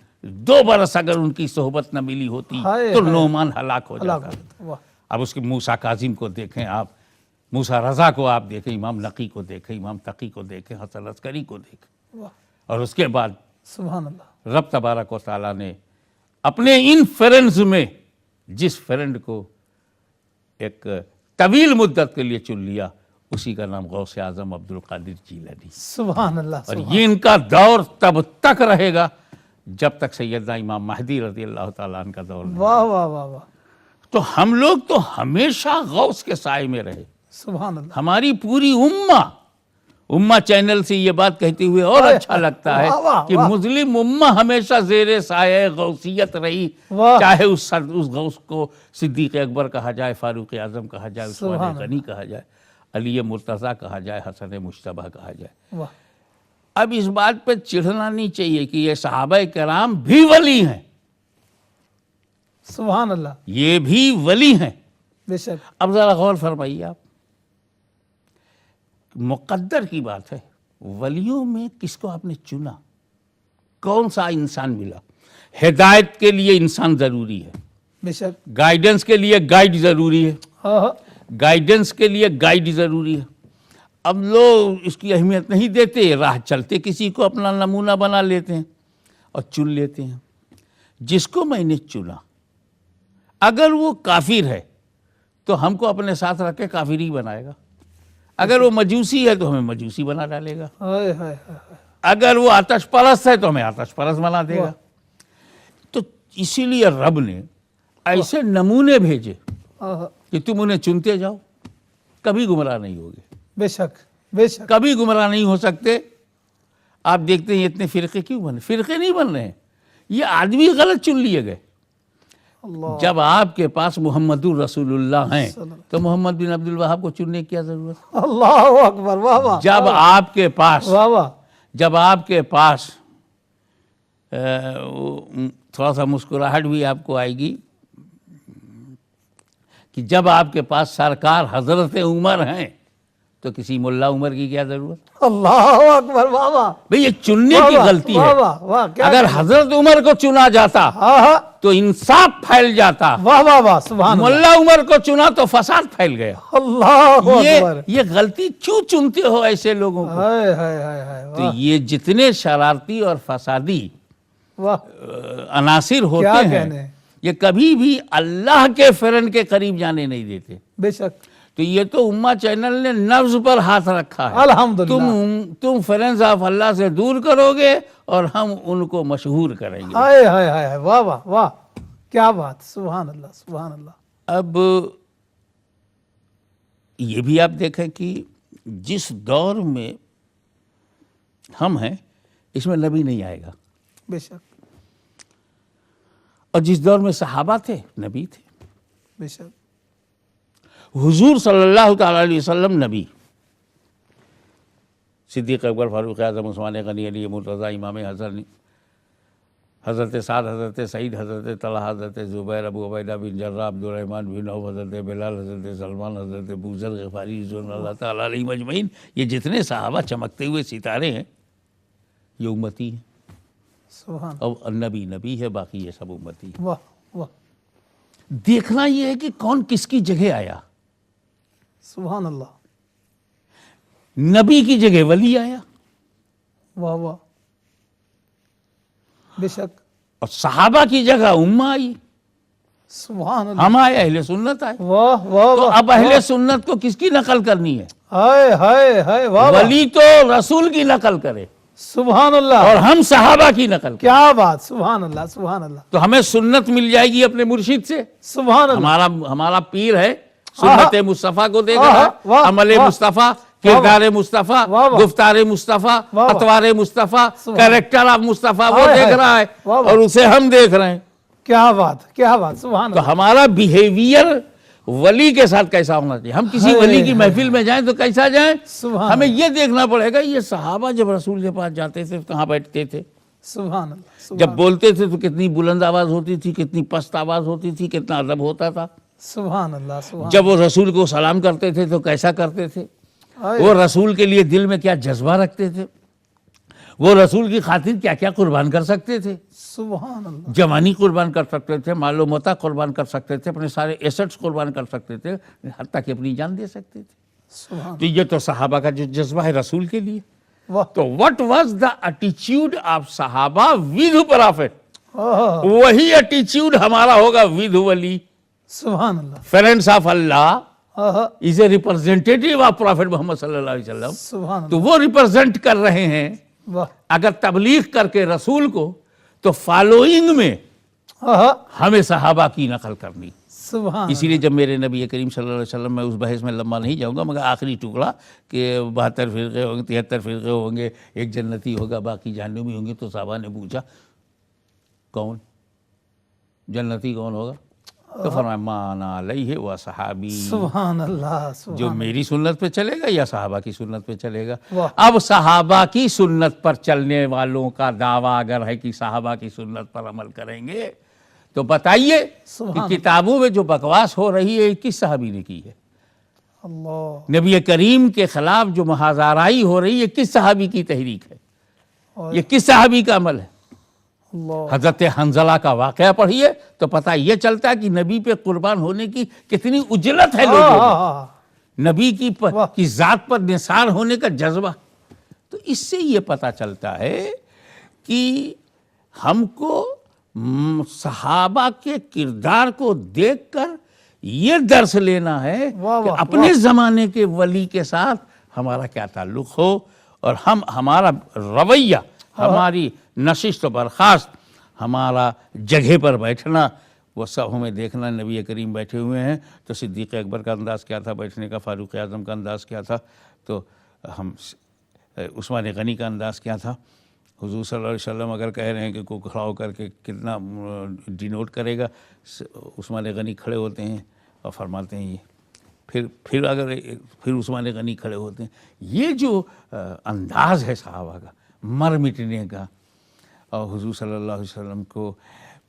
2 برس اگر ان کی صحبت نہ ملی ہوتی ہائے تو ہائے، نعمان ہلاک ہو اللہ جاتا۔ اکبر، واہ، اب اس کے موسیٰ کاظم کو دیکھیں آپ، موسیٰ رضا کو آپ دیکھیں، امام نقی کو دیکھیں، امام تقی کو دیکھیں، حسن عسکری کو دیکھیں، واہ، اور اس کے بعد سبحان اللہ، رب تبارک و تعالیٰ نے اپنے ان فرینڈز میں جس فرینڈ کو ایک طویل مدت کے لیے چن لیا، اسی کا نام غوث اعظم عبد القادر جیلانی، سبحان اللہ، اور سبحان، یہ ان کا دور تب تک رہے گا جب تک سیدنا امام مہدی رضی اللہ تعالیٰ عنہ کا دور نہیں۔ واہ واہ واہ واہ، تو ہم لوگ تو ہمیشہ غوث کے سائے میں رہے، سبحان اللہ، ہماری پوری امہ چینل سے یہ بات کہتے ہوئے اور اچھا لگتا ہے واہ واہ کہ واہ، مسلم امہ ہمیشہ زیر سایہ غوثیت رہی، واہ، چاہے اس غوث کو صدیق اکبر کہا جائے، فاروق اعظم کہا جائے، سبحان عثمان اللہ، غنی کہا جائے، علی مرتضیٰ کہا جائے، حسن مجتبیٰ کہا جائے۔ واہ، اب اس بات پہ چڑھنا نہیں چاہیے کہ یہ صحابہ کرام بھی ولی ہیں، سبحان اللہ، یہ بھی ولی ہیں۔ بے شک، اب ذرا غور فرمائیے آپ، مقدر کی بات ہے، ولیوں میں کس کو آپ نے چنا؟ کون سا انسان ملا؟ ہدایت کے لیے انسان ضروری ہے، بے شک، گائیڈنس کے لیے گائیڈ ضروری ہے، ہاں ہاں، گائیڈنس کے لیے گائیڈ ضروری ہے۔ اب لوگ اس کی اہمیت نہیں دیتے، راہ چلتے کسی کو اپنا نمونہ بنا لیتے ہیں اور چن لیتے ہیں۔ جس کو میں نے چنا اگر وہ کافر ہے تو ہم کو اپنے ساتھ رکھ کے کافر ہی بنائے گا، اگر وہ مجوسی ہے تو ہمیں مجوسی بنا ڈالے گا، ہائے ہائے ہائے، اگر وہ آتش پرست ہے تو ہمیں آتش پرست بنا دے گا۔ تو اسی لیے رب نے ایسے نمونے بھیجے ہاں ہاں، کہ تم انہیں چنتے جاؤ، کبھی گمراہ نہیں ہوگے، بے شک، بے شک، کبھی گمراہ نہیں ہو سکتے۔ آپ دیکھتے ہیں اتنے فرقے کیوں بنے؟ فرقے نہیں بن رہے ہیں، یہ آدمی غلط چن لیے گئے۔ اللہ، جب آپ کے پاس محمد الرسول اللہ ہیں تو محمد بن عبد الوہاب کو چننے کی کیا ضرورت؟ اللہ اکبر، واہ واہ، جب آپ کے پاس واہ واہ، تھوڑا سا مسکراہٹ بھی آپ کو آئے گی کہ جب آپ کے پاس سرکار حضرت عمر ہیں تو کسی ملا عمر کی کیا ضرورت؟ اللہ اکبر، واہ واہ، بھئی یہ چننے کی غلطی واہ ہے۔ واہ واہ، کیا اگر حضرت عمر کو چنا جاتا ہاں ہاں، تو انصاف پھیل جاتا، واہ واہ واہ، سبحان اللہ، ملا عمر کو چنا تو فساد پھیل گیا۔ اللہ اکبر، یہ غلطی کیوں چنتے ہو ایسے لوگوں کو؟ ہائے ہائے ہائے ہائے، تو واہ یہ جتنے شرارتی اور فسادی واہ، عناصر ہوتے کیا ہیں کہنے، یہ کبھی بھی اللہ کے فرن کے قریب جانے نہیں دیتے۔ بے شک، تو یہ تو امہ چینل نے نفس پر ہاتھ رکھا ہے، الحمدللہ، تم فرینڈز آف اللہ سے دور کرو گے اور ہم ان کو مشہور کریں گے۔ ہائے ہائے ہائے، واہ واہ واہ، کیا بات، سبحان اللہ، سبحان اللہ، اب یہ بھی آپ دیکھیں کہ جس دور میں ہم ہیں اس میں نبی نہیں آئے گا، بے شک، اور جس دور میں صحابہ تھے نبی تھے۔ بے شک، حضور صلی اللہ تعالیٰ علیہ وسلم نبی، صدیق اکبر، فاروق اعظم، عثمان غنی، علی مرتضیٰ، امام حسن، حضرت سعد، حضرت سعید، حضرت طلحہ، حضرت زبیر، ابو عبیدہ بن جراح، عبد الرحمن بن عوف، حضرت بلال، حضرت سلمان، حضرت ابو ذر غفاری رضوان اللہ تعالیٰ علیہم اجمعین، یہ جتنے صحابہ چمکتے ہوئے ستارے ہیں یہ امتی ہیں، سبحان، اور نبی نبی ہے، باقی یہ سب امتی ہیں۔ واہ واہ، دیکھنا یہ ہے کہ کون کس کی جگہ آیا۔ سبحان اللہ، نبی کی جگہ ولی آیا واہ واہ، بے شک، اور صحابہ کی جگہ امہ آئی، سبحان اللہ، ہم آئے، اہل سنت آئے. واہ واہ تو واہ، اب اہل سنت کو کس کی نقل کرنی ہے؟ ہائے ہائے ہائے، واہ واہ، ولی تو رسول کی نقل کرے سبحان اللہ، اور ہم صحابہ کی نقل کریں. کیا بات، سبحان اللہ سبحان اللہ تو ہمیں سنت مل جائے گی اپنے مرشد سے. سبحان اللہ، ہمارا پیر ہے، سنت مصطفیٰ کو دیکھ رہا واہ، ہے، عمل واہ، مصطفیٰ، کردار مصطفیٰ، واہ، واہ، گفتار مصطفیٰ، واہ، واہ، اطوار مصطفیٰ، سبحان، کریکٹر آف مصطفیٰ وہ ہائے، دیکھ ہائے، رہا ہے واہ، واہ، اور اسے ہم دیکھ رہے ہیں. کیا بات، کیا بات، سبحان تو اللہ، ہمارا بیہیویئر ولی کے ساتھ کیسا ہونا چاہیے؟ ہم کسی ہائے، ولی کی ہائے، محفل میں جائیں تو کیسا جائیں؟ سبحان ہمیں یہ دیکھنا پڑے گا یہ صحابہ جب رسول کے پاس جاتے تھے کہاں بیٹھتے تھے، سبحان اللہ، جب بولتے تھے تو کتنی بلند آواز ہوتی تھی، کتنی پست آواز ہوتی تھی، کتنا ادب ہوتا تھا. سبحان اللہ، سبحان جب وہ رسول کو سلام کرتے تھے تو کیسا کرتے تھے، اللہ، وہ رسول کے لیے دل میں کیا جذبہ رکھتے تھے، وہ رسول کی خاطر کیا کیا قربان کر سکتے تھے. سبحان اللہ، جوانی قربان کر سکتے تھے، مال و متاع قربان کر سکتے تھے، اپنے سارے ایسٹس قربان کر سکتے تھے، حتیٰ کہ اپنی جان دے سکتے تھے. سبحان تو یہ تو صحابہ کا جو جذبہ ہے رسول کے لیے. واہ، تو what was the attitude of صحابہ with prophet؟ آہ، وہی ایٹیچیوڈ ہمارا ہوگا with ولی. سبحان اللہ، friends of Allah ah, is a representative of prophet Muhammad صلی اللہ علیہ وسلم. سبحان اللہ، تو وہ ریپرزینٹ کر رہے ہیں. واہ، اگر تبلیغ کر کے رسول کو تو فالوئنگ میں آہ، ہمیں صحابہ کی نقل کرنی. سبحان اسی لیے جب میرے نبی کریم صلی اللہ علیہ وسلم، میں اس بحث میں لمبا نہیں جاؤں گا مگر آخری ٹکڑا کہ 72 فرقے ہوں گے، 73 فرقے ہوں گے، ایک جنتی ہوگا باقی جہنمی ہوں گے. تو صحابہ نے پوچھا کون جنتی کون ہوگا؟ تو فرمایا مان علیہ و صحابی، سبحان اللہ، جو سبحان میری سنت پہ چلے گا یا صحابہ کی سنت پہ چلے گا. واہ، اب صحابہ کی سنت پر چلنے والوں کا دعویٰ اگر ہے کہ صحابہ کی سنت پر عمل کریں گے تو بتائیے سبحان کہ کتابوں میں جو بکواس ہو رہی ہے کس صحابی نے کی ہے؟ اللہ، نبی کریم کے خلاف جو محاذرائی ہو رہی ہے کس صحابی کی تحریک ہے؟ اور یہ کس صحابی کا عمل ہے؟ اللہ، حضرت حنظلہ کا واقعہ پڑھیے تو پتہ یہ چلتا ہے کہ نبی پہ قربان ہونے کی کتنی اجلت ہے لوگوں میں، آہ، نبی واہ، کی ذات پر نثار ہونے کا جذبہ. تو اس سے یہ پتہ چلتا ہے کہ ہم کو صحابہ کے کردار کو دیکھ کر یہ درس لینا ہے واہ، کہ واہ، اپنے زمانے کے ولی کے ساتھ ہمارا کیا تعلق ہو، اور ہمارا رویہ، ہماری نشست و برخاست، ہمارا جگہ پر بیٹھنا، وہ سب ہمیں دیکھنا. نبی کریم بیٹھے ہوئے ہیں تو صدیق اکبر کا انداز کیا تھا بیٹھنے کا، فاروق اعظم کا انداز کیا تھا، تو ہم عثمان غنی کا انداز کیا تھا. حضور صلی اللہ علیہ وسلم اگر کہہ رہے ہیں کہ کوئی کھڑا ہو کر کے کتنا ڈینوٹ کرے گا، عثمان غنی کھڑے ہوتے ہیں اور فرماتے ہیں یہ، پھر عثمان غنی کھڑے ہوتے ہیں. یہ جو انداز ہے صحابہ کا مر مٹنے کا، اور حضور صلی اللہ علیہ وسلم کو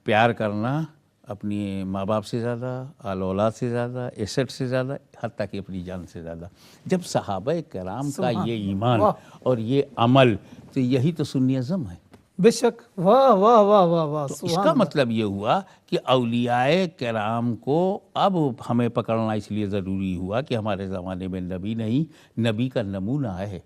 پیار کرنا اپنی ماں باپ سے زیادہ، آل اولاد سے زیادہ، ایسٹ سے زیادہ، حتیٰ کہ اپنی جان سے زیادہ. جب صحابہ کرام کا یہ ایمان اور یہ عمل، تو یہی تو سنی اعظم ہے. بے شک، واہ واہ واہ واہ واہ، تو اس کا مطلب یہ ہوا کہ اولیاء کرام کو اب ہمیں پکڑنا اس لیے ضروری ہوا کہ ہمارے زمانے میں نبی نہیں، نبی کا نمونہ ہے.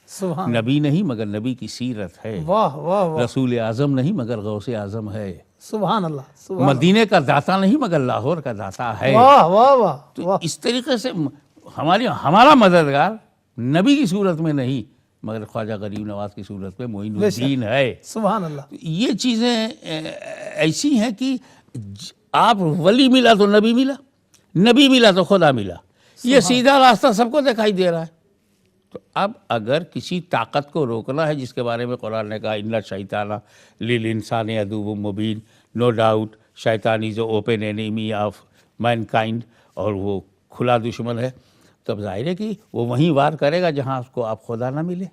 سبحان، نبی نہیں مگر نبی کی سیرت ہے. واہ واہ واہ، رسول اعظم نہیں مگر غوث اعظم ہے. سبحان اللہ، سبحان مدینے کا داتا نہیں مگر لاہور کا داتا ہے. واہ واہ واہ، تو اس طریقے سے ہمارا مددگار نبی کی صورت میں نہیں مگر خواجہ غریب نواز کی صورت میں معین الدین ہے. سبحان اللہ، یہ چیزیں ایسی ہیں کہ آپ ولی ملا تو نبی ملا، نبی ملا تو خدا ملا. یہ سیدھا راستہ سب کو دکھائی دے رہا ہے. تو اب اگر کسی طاقت کو روکنا ہے، جس کے بارے میں قرآن نے کہا ان الشیطان للانسان عدو مبین، نو ڈاؤٹ شیطان is open enemy of mankind, اور وہ کھلا دشمن ہے، تو اب ظاہر ہے کہ وہ وہیں وار کرے گا جہاں اس کو آپ خدا نہ ملے،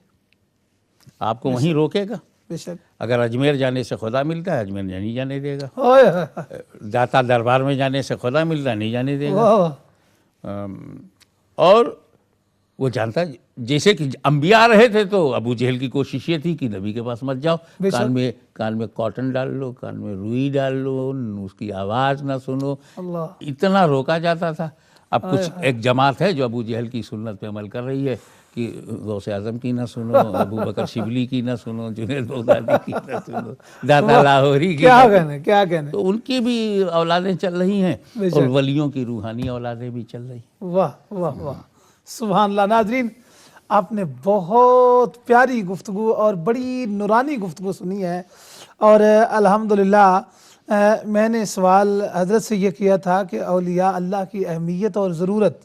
آپ کو وہیں روکے گا. بے شک، اگر اجمیر جانے سے خدا ملتا ہے اجمیر نہیں جانے دے گا، اوئے ہوئے ہوئے، داتا دربار میں جانے سے خدا ملتا ہے نہیں جانے دے گا. واہ واہ، اور وہ جانتا ہے، جیسے کہ انبیاء رہے تھے تو ابو جہل کی کوشش یہ تھی کہ نبی کے پاس مت جاؤ، کان میں کاٹن ڈال لو، کان میں روئی ڈال لو، اس کی آواز نہ سنو، اللہ، اتنا روکا جاتا تھا. اب کچھ ایک جماعت ہے جو ابو جہل کی سنت پہ عمل کر رہی ہے کہ غوث اعظم کی نہ سنو، ابو بکر شبلی کی نہ سنو، جنید بغدادی کی نہ سنو، داتا لاہوری کی کیا نہ کہنے کیا کہنے. تو ان کی بھی اولادیں چل رہی ہیں بے شک. اور ولیوں کی روحانی اولادیں بھی چل رہی ہیں. واہ واہ واہ، سبحان اللہ. ناظرین، آپ نے بہت پیاری گفتگو اور بڑی نورانی گفتگو سنی ہے، اور الحمدللہ میں نے سوال حضرت سے یہ کیا تھا کہ اولیاء اللہ کی اہمیت اور ضرورت،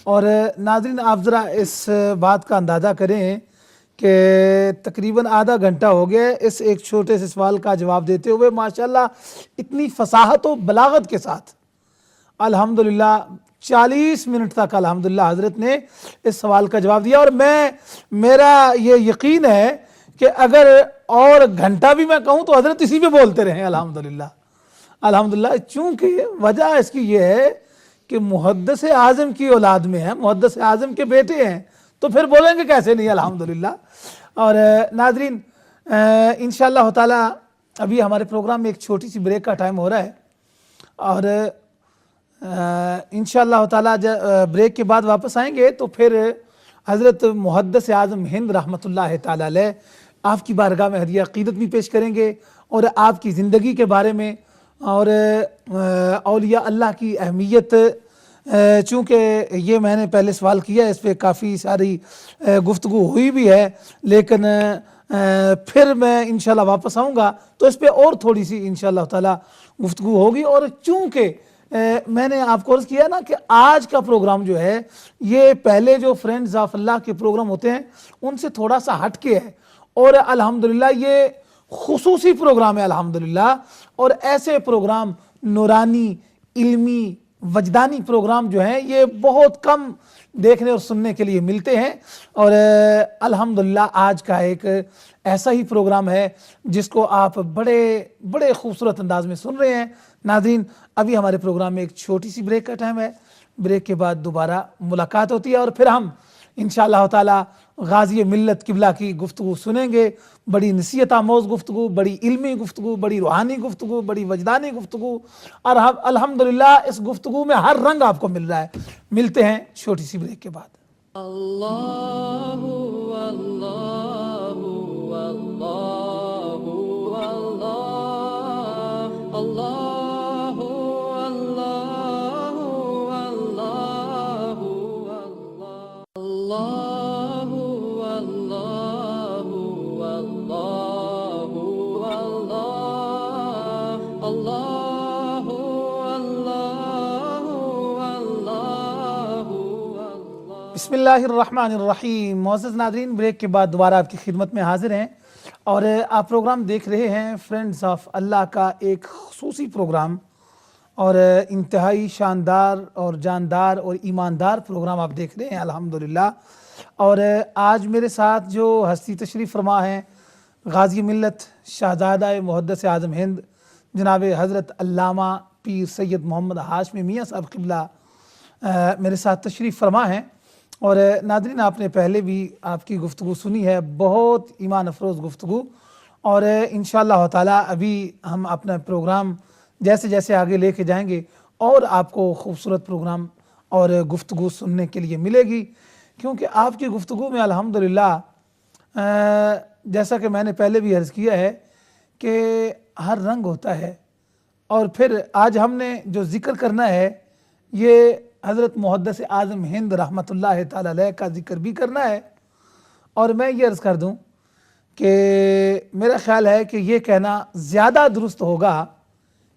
اور ناظرین آپ ذرا اس بات کا اندازہ کریں کہ تقریباً آدھا گھنٹہ ہو گیا اس ایک چھوٹے سے سوال کا جواب دیتے ہوئے، ماشاءاللہ اتنی فصاحت و بلاغت کے ساتھ الحمدللہ 40 منٹ تک الحمدللہ حضرت نے اس سوال کا جواب دیا. اور میرا یہ یقین ہے کہ اگر اور گھنٹہ بھی میں کہوں تو حضرت اسی پہ بولتے رہیں الحمدللہ. الحمدللہ چونکہ وجہ اس کی یہ ہے کہ محدث اعظم کی اولاد میں ہیں، محدث اعظم کے بیٹے ہیں، تو پھر بولیں گے کیسے نہیں الحمدللہ. اور ناظرین انشاءاللہ تعالی ابھی ہمارے پروگرام میں ایک چھوٹی سی بریک کا ٹائم ہو رہا ہے، اور انشاءاللہ تعالی بریک کے بعد واپس آئیں گے تو پھر حضرت محدث اعظم ہند رحمۃ اللہ تعالی علیہ آپ کی بارگاہ میں ہدیہ عقیدت بھی پیش کریں گے، اور آپ کی زندگی کے بارے میں اور اولیاء اللہ کی اہمیت، چونکہ یہ میں نے پہلے سوال کیا اس پہ کافی ساری گفتگو ہوئی بھی ہے، لیکن پھر میں انشاءاللہ واپس آؤں گا تو اس پہ اور تھوڑی سی انشاءاللہ تعالی گفتگو ہوگی. اور چونکہ میں نے آپ کو عرض کیا نا کہ آج کا پروگرام جو ہے یہ پہلے جو فرینڈز آف اللہ کے پروگرام ہوتے ہیں ان سے تھوڑا سا ہٹ کے ہے، اور الحمدللہ یہ خصوصی پروگرام ہے الحمدللہ. اور ایسے پروگرام نورانی، علمی، وجدانی پروگرام جو ہیں یہ بہت کم دیکھنے اور سننے کے لیے ملتے ہیں، اور الحمدللہ آج کا ایک ایسا ہی پروگرام ہے جس کو آپ بڑے خوبصورت انداز میں سن رہے ہیں. ناظرین ابھی ہمارے پروگرام میں ایک چھوٹی سی بریک کا ٹائم ہے، بریک کے بعد دوبارہ ملاقات ہوتی ہے، اور پھر ہم انشاءاللہ تعالی غازی ملت قبلہ کی گفتگو سنیں گے. بڑی نصیحت آموز گفتگو، بڑی علمی گفتگو، بڑی روحانی گفتگو، بڑی وجدانی گفتگو، اور الحمدللہ اس گفتگو میں ہر رنگ آپ کو مل رہا ہے. ملتے ہیں چھوٹی سی بریک کے بعد. اللہ اللہ اللہ اللہ اللہ اللہ اللہ بسم اللہ الرحمن الرحیم. معزز ناظرین، بریک کے بعد دوبارہ آپ کی خدمت میں حاضر ہیں، اور آپ پروگرام دیکھ رہے ہیں فرینڈز آف اللہ کا ایک خصوصی پروگرام، اور انتہائی شاندار اور جاندار اور ایماندار پروگرام آپ دیکھ رہے ہیں الحمدللہ. اور آج میرے ساتھ جو ہستی تشریف فرما ہیں غازی ملت شہزادہ محدث اعظم ہند جناب حضرت علامہ پیر سید محمد ہاشمی میاں صاحب قبلہ میرے ساتھ تشریف فرما ہیں. اور ناظرین آپ نے پہلے بھی آپ کی گفتگو سنی ہے، بہت ایمان افروز گفتگو، اور انشاءاللہ تعالی ابھی ہم اپنا پروگرام جیسے جیسے آگے لے کے جائیں گے اور آپ کو خوبصورت پروگرام اور گفتگو سننے کے لیے ملے گی، کیونکہ آپ کی گفتگو میں الحمدللہ جیسا کہ میں نے پہلے بھی عرض کیا ہے کہ ہر رنگ ہوتا ہے. اور پھر آج ہم نے جو ذکر کرنا ہے یہ حضرت محدث اعظم ہند رحمۃ اللہ تعالی علیہ کا ذکر بھی کرنا ہے. اور میں یہ عرض کر دوں کہ میرا خیال ہے کہ یہ کہنا زیادہ درست ہوگا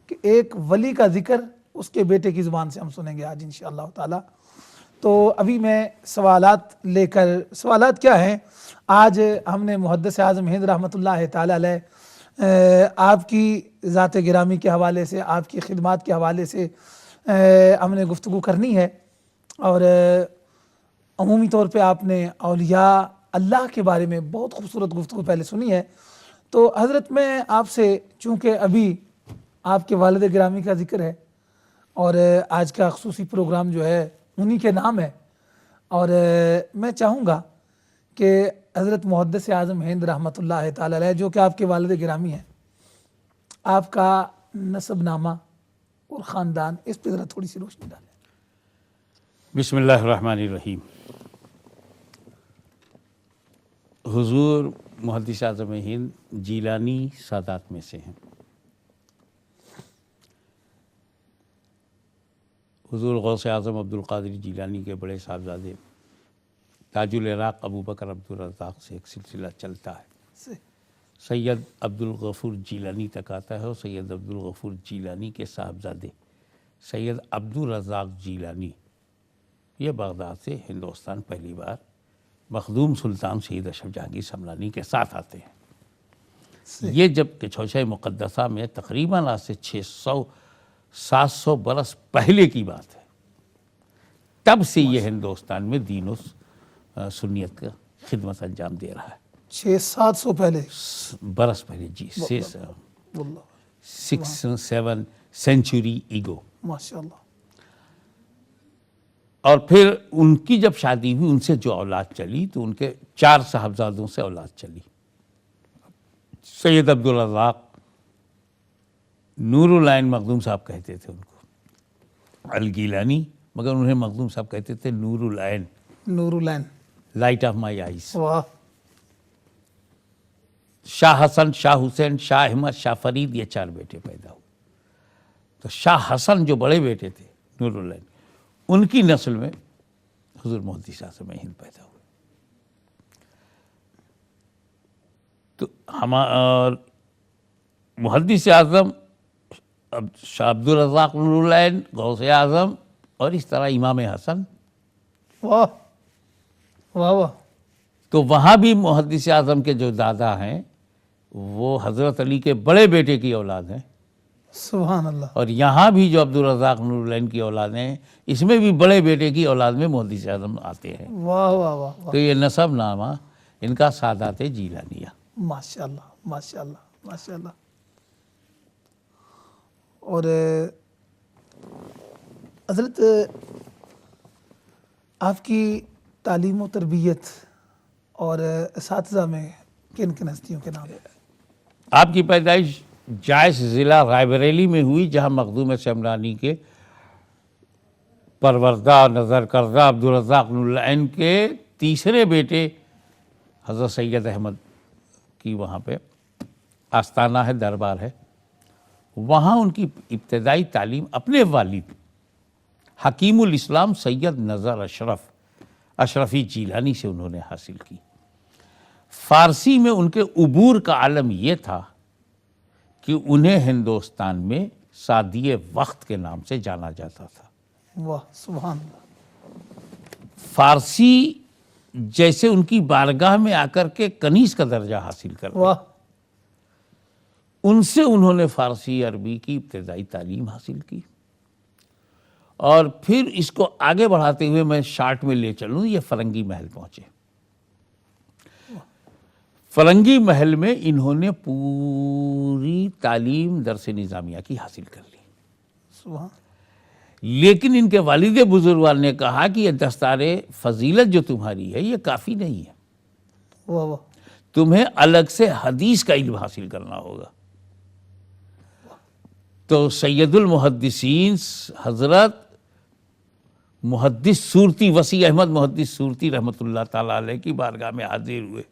کہ ایک ولی کا ذکر اس کے بیٹے کی زبان سے ہم سنیں گے آج انشاءاللہ تعالی. تو ابھی میں سوالات کیا ہیں؟ آج ہم نے محدث اعظم ہند رحمۃ اللہ تعالی علیہ آپ کی ذات گرامی کے حوالے سے، آپ کی خدمات کے حوالے سے ہم نے گفتگو کرنی ہے. اور عمومی طور پہ آپ نے اولیاء اللہ کے بارے میں بہت خوبصورت گفتگو پہلے سنی ہے. تو حضرت میں آپ سے، چونکہ ابھی آپ کے والد گرامی کا ذکر ہے اور آج کا خصوصی پروگرام جو ہے انہی کے نام ہے، اور میں چاہوں گا کہ حضرت محدث اعظم ہند رحمۃ اللہ تعالی علیہ جو کہ آپ کے والد گرامی ہیں، آپ کا نسب نامہ اور خاندان اس پہ ذرا تھوڑی سی روشنی ڈالیں. بسم اللہ الرحمن الرحیم. حضور محدث اعظم ہند جیلانی سادات میں سے ہیں. حضور غوث اعظم عبد القادر جیلانی کے بڑے صاحبزادے تاج العراق ابو بکر عبد الرزاق سے ایک سلسلہ چلتا ہے. سید عبد الغفور جیلانی تک آتا ہے اور سید عبد الغفور جیلانی کے صاحبزادے سید عبد الرزاق جیلانی یہ بغداد سے ہندوستان پہلی بار مخدوم سلطان سید اشرف جہانگیر سمنانی کے ساتھ آتے ہیں. یہ جب کہ چوشہ مقدسہ میں تقریباً آج سے 600-700 برس پہلے کی بات ہے، تب سے یہ ہندوستان میں دین و سنیت کا خدمت انجام دے رہا ہے. 600-700 پہلے برس پہلے جی، واللہ 6-7 سینچری ایگو. ماشاءاللہ. اور پھر ان کی جب شادی ہوئی ان سے جو اولاد چلی تو ان کے 4 صاحبزادوں سے اولاد چلی. سید عبد الرزاق نور العین مخدوم صاحب کہتے تھے ان کو، الگیلانی، مگر انہیں مخدوم صاحب کہتے تھے نور العین، نور العین، لائٹ آف مائی آئیز. واہ. شاہ حسن، شاہ حسین، شاہ احمد، شاہ فرید، یہ 4 بیٹے پیدا ہوئے. تو شاہ حسن جو بڑے بیٹے تھے نور العین، ان کی نسل میں حضور محدث اعظم ہند پیدا ہوئے. تو محدث اعظم شاہ عبد الرزاق نور العین، غوث اعظم، اور اس طرح امام حسن. واہ واہ واہ. تو وہاں بھی محدث اعظم کے جو دادا ہیں وہ حضرت علی کے بڑے بیٹے کی اولاد ہیں. سبحان اللہ. اور یہاں بھی جو عبد الرزاق نور العین کی اولادیں ہیں اس میں بھی بڑے بیٹے کی اولاد میں محدث اعظم آتے ہیں. واہ واہ واہ. تو یہ نسب نامہ ان کا سادات جیلانیہ. ماشاءاللہ ماشاءاللہ ماشاءاللہ. اور حضرت آپ کی تعلیم و تربیت اور اساتذہ میں کن کن ہستیوں کے نام ہیں؟ آپ کی پیدائش جائش ضلع رائے بریلی میں ہوئی، جہاں مخدوم سمنانی کے پروردہ نظر کردہ عبد الرزاق نور العین کے تیسرے بیٹے حضرت سید احمد کی وہاں پہ آستانہ ہے، دربار ہے. وہاں ان کی ابتدائی تعلیم اپنے والد حکیم الاسلام سید نظر اشرفی جیلانی سے انہوں نے حاصل کی. فارسی میں ان کے عبور کا عالم یہ تھا کہ انہیں ہندوستان میں سادی وقت کے نام سے جانا جاتا تھا. واہ سبحان اللہ. فارسی جیسے ان کی بارگاہ میں آ کر کے کنیز کا درجہ حاصل کر واہ. ان سے انہوں نے فارسی عربی کی ابتدائی تعلیم حاصل کی. اور پھر اس کو آگے بڑھاتے ہوئے میں شارٹ میں لے چلوں، یہ فرنگی محل پہنچے. فرنگی محل میں انہوں نے پوری تعلیم درس نظامیہ کی حاصل کر لی. سبحان. لیکن ان کے والد بزرگوار نے کہا کہ یہ دستار فضیلت جو تمہاری ہے یہ کافی نہیں ہے، واہ واہ. تمہیں الگ سے حدیث کا علم حاصل کرنا ہوگا. تو سید المحدثین حضرت محدث صورتی وسیع احمد محدث صورتی رحمۃ اللہ تعالیٰ علیہ کی بارگاہ میں حاضر ہوئے.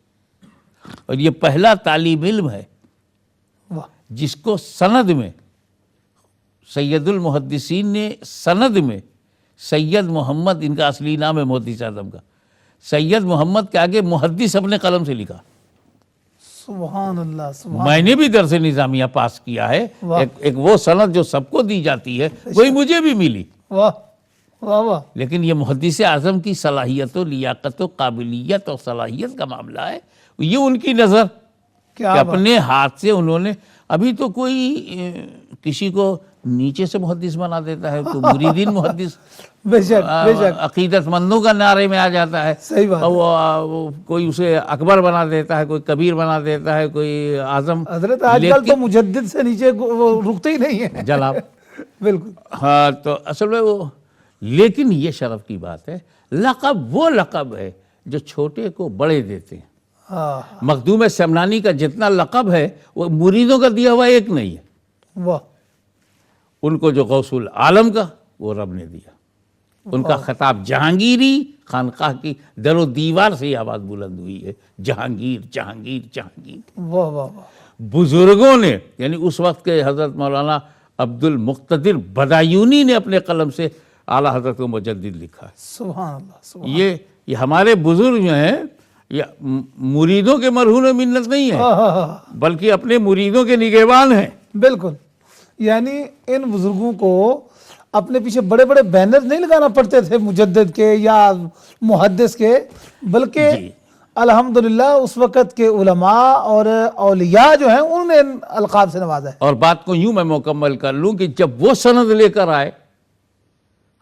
اور یہ پہلا طالب علم ہے واہ. جس کو سند میں سید المحدثین نے سند میں سید محمد، ان کا اصلی نام ہے محدث اعظم کا، سید محمد کے آگے محدث اپنے قلم سے لکھا. سبحان اللہ سبحان. میں نے بھی درس نظامیہ پاس کیا ہے. ایک وہ سند جو سب کو دی جاتی ہے وہی مجھے بھی ملی. واہ واہ واہ. لیکن یہ محدث اعظم کی صلاحیت و لیاقت و قابلیت اور صلاحیت کا معاملہ ہے. یہ ان کی نظر کہ اپنے ہاتھ سے انہوں نے، ابھی تو کوئی کسی کو نیچے سے محدث بنا دیتا ہے، کوئی مریدین محدث بے شک بے شک. عقیدت مندوں کا نعرے میں آ جاتا ہے. صحیح بات. کوئی اسے اکبر بنا دیتا ہے، کوئی کبیر بنا دیتا ہے، کوئی اعظم. حضرت آج کل تو مجدد سے نیچے وہ رکتے ہی نہیں ہے جناب. بالکل. ہاں تو اصل میں وہ، لیکن یہ شرف کی بات ہے، لقب وہ لقب ہے جو چھوٹے کو بڑے دیتے ہیں. مخدوم سمنانی کا جتنا لقب ہے وہ مریدوں کا دیا ہوا ایک نہیں ہے. واہ. ان کو جو غوث العالم کا وہ رب نے دیا. ان کا خطاب جہانگیری خانقاہ کی در و دیوار سے یہ آواز بلند ہوئی ہے، جہانگیر جہانگیر جہانگیر۔ واہ واہ واہ، بزرگوں نے، یعنی اس وقت کے حضرت مولانا عبد المقتدر بدایونی نے اپنے قلم سے اعلیٰ حضرت کو مجدد لکھا ہے۔ سبحان اللہ، سبحان یہ ہمارے بزرگ جو ہیں یہ مریدوں کے مرہون منت نہیں ہیں، اللہ، بلکہ اپنے مریدوں کے نگہبان ہیں۔ بالکل، یعنی ان بزرگوں کو اپنے پیچھے بڑے بڑے بینر نہیں لگانا پڑتے تھے مجدد کے یا محدث کے، بلکہ جی الحمدللہ اس وقت کے علماء اور اولیاء جو ہیں انہوں نے ان القاب سے نوازا ہے۔ اور بات کو یوں میں مکمل کر لوں کہ جب وہ سند لے کر آئے،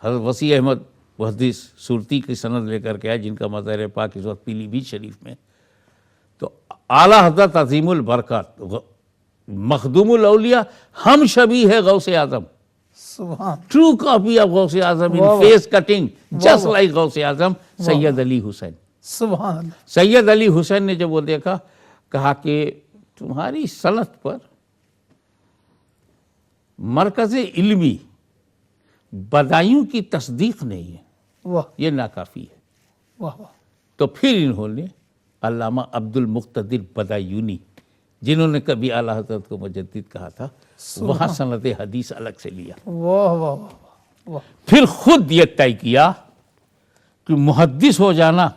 حضرت وسیع احمد محدث صورتی کی سند لے کر کے آئے، جن کا مزار پاک اس وقت پیلی بھیت شریف میں، تو اعلیٰ حضرت عظیم البرکات مخدوم الاولیاء ہم شبیہ ہے غوث اعظم، سبحان، ٹرو کاپی آف غوث اعظم in face cutting just like غوث اعظم سید علی حسین۔ سبحان اللہ، سید علی حسین نے جب وہ دیکھا، کہا کہ تمہاری سند پر مرکز علمی بدایوں کی تصدیق نہیں ہے، واہ یہ ناکافی ہے۔ واہ واہ، تو پھر انہوں نے علامہ عبد المقتدر بدایونی، جنہوں نے کبھی اعلیٰ حضرت کو مجدد کہا تھا، وہاں سند حدیث الگ سے لیا۔ واہ واہ واہ واہ، پھر خود یہ طے کیا کہ محدث ہو جانا،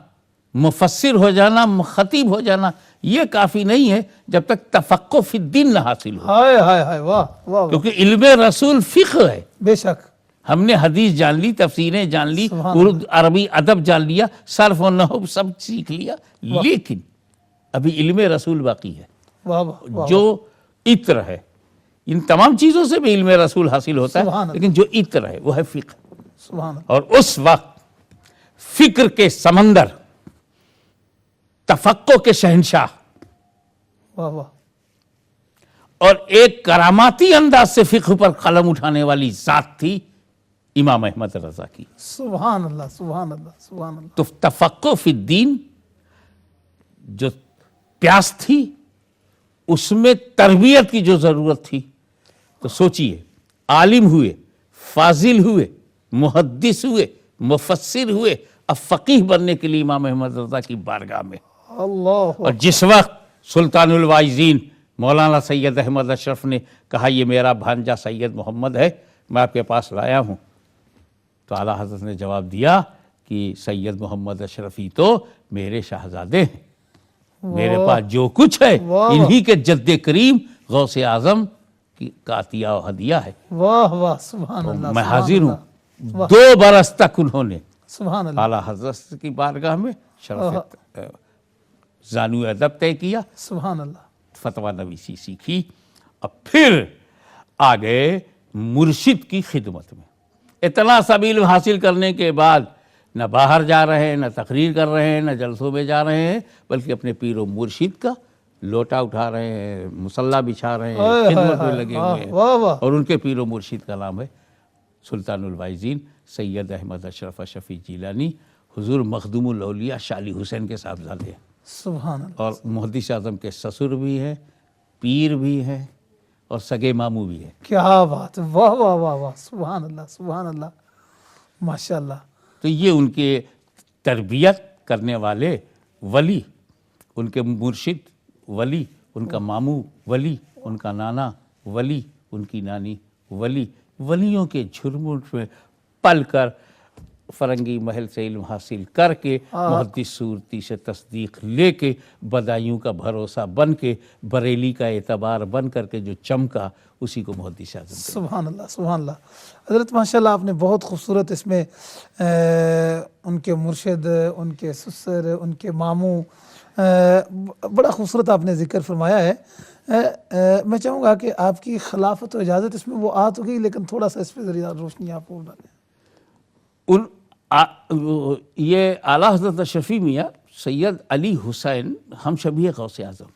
مفسر ہو جانا، خطیب ہو جانا یہ کافی نہیں ہے جب تک تفقہ فی الدین نہ حاصل ہو، ہائے ہائے ہائے، واہ واہ، کیونکہ علم رسول فقہ ہے۔ بے شک، ہم نے حدیث جان لی، تفسیریں جان لی، سبحان اردو عربی ادب جان لیا، صرف و نحو سب سیکھ لیا، لیکن ابھی علم رسول باقی ہے واہ واہ واہ، جو عطر ہے۔ ان تمام چیزوں سے بھی علم رسول حاصل ہوتا سبحان ہے، اللہ، لیکن جو عطر ہے وہ ہے فقہ۔ سبحان اللہ، اور اس وقت فکر کے سمندر، تفقہ کے شہنشاہ واہ واہ، اور ایک کراماتی انداز سے فقہ پر قلم اٹھانے والی ذات تھی امام احمد رضا کی۔ سبحان اللہ، سبحان اللہ، سبحان اللہ، تو تفقہ فی الدین جو پیاس تھی، اس میں تربیت کی جو ضرورت تھی، تو سوچئے عالم ہوئے، فاضل ہوئے، محدث ہوئے، مفسر ہوئے، اب فقیہ بننے کے لیے امام احمد رضا کی بارگاہ میں، اللہ، اور جس وقت سلطان الواعظین مولانا سید احمد اشرف نے کہا یہ میرا بھانجا سید محمد ہے، میں آپ کے پاس لایا ہوں، تو اعلیٰ حضرت نے جواب دیا کہ سید محمد اشرفی تو میرے شہزادے ہیں، میرے پاس جو کچھ ہے انہی کے جد کریم غوث اعظم کا عطیہ و ہدیہ ہے۔ واہ واہ، سبحان اللہ، میں سبحان حاضر اللہ، ہوں۔ 2 برس تک انہوں نے سبحان اللہ، اعلیٰ حضرت کی بارگاہ میں شرف زانو ادب طے کیا، سبحان اللہ، فتویٰ نویسی سیکھی، اب پھر آگئے مرشد کی خدمت میں۔ اتنا سب علم حاصل کرنے کے بعد نہ باہر جا رہے ہیں، نہ تقریر کر رہے ہیں، نہ جلسوں میں جا رہے ہیں، بلکہ اپنے پیر و مرشد کا لوٹا اٹھا رہے ہیں، مصلی بچھا رہے ہیں، خدمت میں لگے ہوئے ہیں، واہ واہ، اور ان کے پیر و مرشد کا نام ہے سلطان الواعظین سید احمد اشرف شفیع جیلانی، حضور مخدوم الاولیاء شاہ علی حسین کے صاحبزادے ہیں، سبحان اللہ، اور محدث اعظم کے سسر بھی ہیں، پیر بھی ہیں، اور سگے ماموں بھی ہیں۔ کیا بات ہے، واہ واہ واہ واہ، سبحان اللہ، سبحان اللہ، ماشاء اللہ، تو یہ ان کے تربیت کرنے والے ولی، ان کے مرشد ولی، ان کا ماموں ولی، ان کا نانا ولی، ان کی نانی ولی، ولیوں کے جھرمٹ میں پل کر فرنگی محل سے علم حاصل کر کے، محدث صورتی سے تصدیق لے کے، بدایوں کا بھروسہ بن کے، بریلی کا اعتبار بن کر کے جو چمکا، اسی کو محدث اعظم کہتے ہیں۔ سبحان اللہ، سبحان اللہ۔ حضرت ماشاءاللہ آپ نے بہت خوبصورت اس میں ان کے مرشد، ان کے سسر، ان کے ماموں، بڑا خوبصورت آپ نے ذکر فرمایا ہے۔ میں چاہوں گا کہ آپ کی خلافت و اجازت اس میں وہ آ تو گئی، لیکن تھوڑا سا اس پہ ذریعہ روشنی آپ کو ڈالیں۔ یہ اعلیٰ حضرت اشرفی میاں سید علی حسین ہم شبیہ غوث اعظم،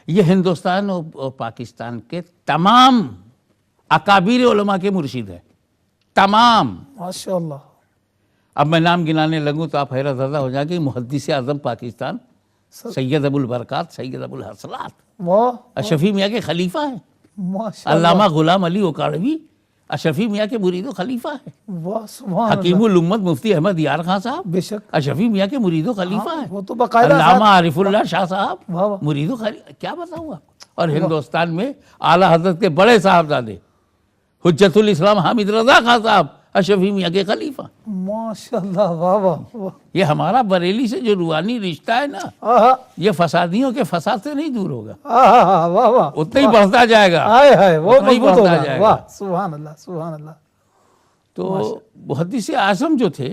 یہ ہندوستان اور پاکستان کے تمام اکابر علماء کے مرشد ہیں، تمام۔ ماشاءاللہ، اب میں نام گنانے لگوں تو آپ حیرت زدہ ہو جائیں گے۔ محدث اعظم پاکستان سید ابو البرکات، سید ابو الحسنات واہ، اشرفی میاں کے خلیفہ ہیں، ماشاءاللہ، علامہ غلام علی اوکاڑوی اشرفی میاں کے مرید و خلیفہ ہے. واہ سبحان حکیم الامت مفتی احمد یار خان صاحب بے شک اشرفی میاں کے مرید و خلیفہ ہیں. وہ تو باقاعدہ علامہ عارف اللہ شاہ صاحب واہ واہ. مرید و خلیفہ. کیا بتاؤں آپ کو. اور ہندوستان میں اعلیٰ حضرت کے بڑے صاحبزادے حجت الاسلام حامد رضا خان صاحب اشرفی میاں کے خلیفہ. ماشاء اللہ واہ واہ واہ. یہ ہمارا بریلی سے جو روحانی رشتہ ہے نا آہا یہ فسادیوں کے فساد سے نہیں دور ہوگا, آہا واہ واہ. اتنا ہی بڑھتا جائے گا. ہائے ہائے وہ اتنا ہی مضبوط بڑھتا ہوگا. جائے واہ گا. سبحان اللہ سبحان اللہ. تو محدث اعظم جو تھے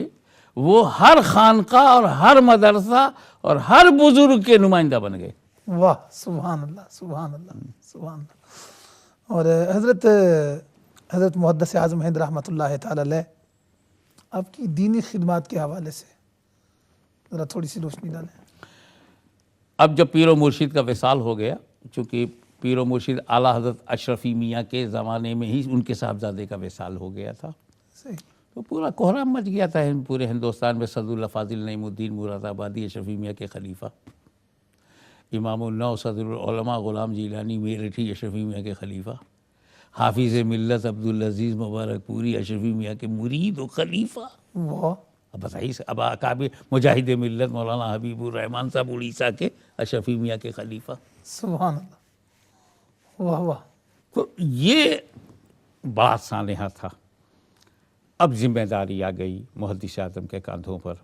وہ ہر خانقاہ اور ہر مدرسہ اور ہر بزرگ کے نمائندہ بن گئے. واہ سبحان اللہ سبحان اللہ سبحان اللہ. اور حضرت محدث اعظم ہند رحمۃ اللہ تعالی علیہ آپ کی دینی خدمات کے حوالے سے ذرا تھوڑی سی روشنی ڈالیں. اب جب پیر و مرشد کا وصال ہو گیا, چونکہ پیر و مرشد اعلیٰ حضرت اشرفی میاں کے زمانے میں ہی ان کے صاحبزادے کا وصال ہو گیا تھا, صحیح. تو پورا کوہرام مچ گیا تھا پورے ہندوستان میں. صدر اللہ فاضل نعیم الدین مراد آبادی اشرفی میاں کے خلیفہ, امام النو صدر العلماء غلام جیلانی میرٹھی اشرفی میاں کے خلیفہ, حافظ ملت عبدالعزیز مبارک پوری اشرفی میاں کے مرید و خلیفہ. واہ اب بتائیے, اب اکابر مجاہد ملت مولانا حبیب الرحمان صاحب اڑیسہ کے اشرفی میاں کے خلیفہ. سبحان اللہ واہ واہ. تو یہ بڑا سانحہ تھا. اب ذمہ داری آ گئی محدث اعظم کے کاندھوں پر.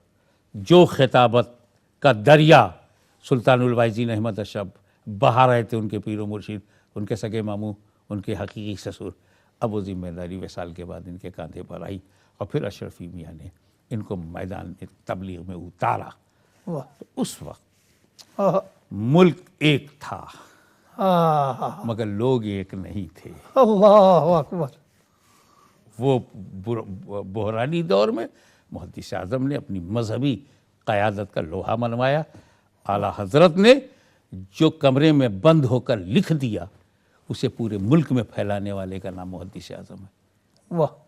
جو خطابت کا دریا سلطان الوائزین احمد اشرف بہا رہے تھے ان کے پیر و مرشد, ان کے سگے ماموں, ان کے حقیقی سسر, اب وہ ذمہ داری وصال کے بعد ان کے کاندھے پر آئی اور پھر اشرفی میاں نے ان کو میدان میں تبلیغ میں اتارا. واہ تو اس وقت آہا ملک ایک تھا آہا. مگر لوگ ایک نہیں تھے. اللہ اکبر. وہ بحرانی دور میں محدث اعظم نے اپنی مذہبی قیادت کا لوہا منوایا. اعلیٰ حضرت نے جو کمرے میں بند ہو کر لکھ دیا اسے پورے ملک میں پھیلانے والے کا نام محدث اعظم ہے. واہ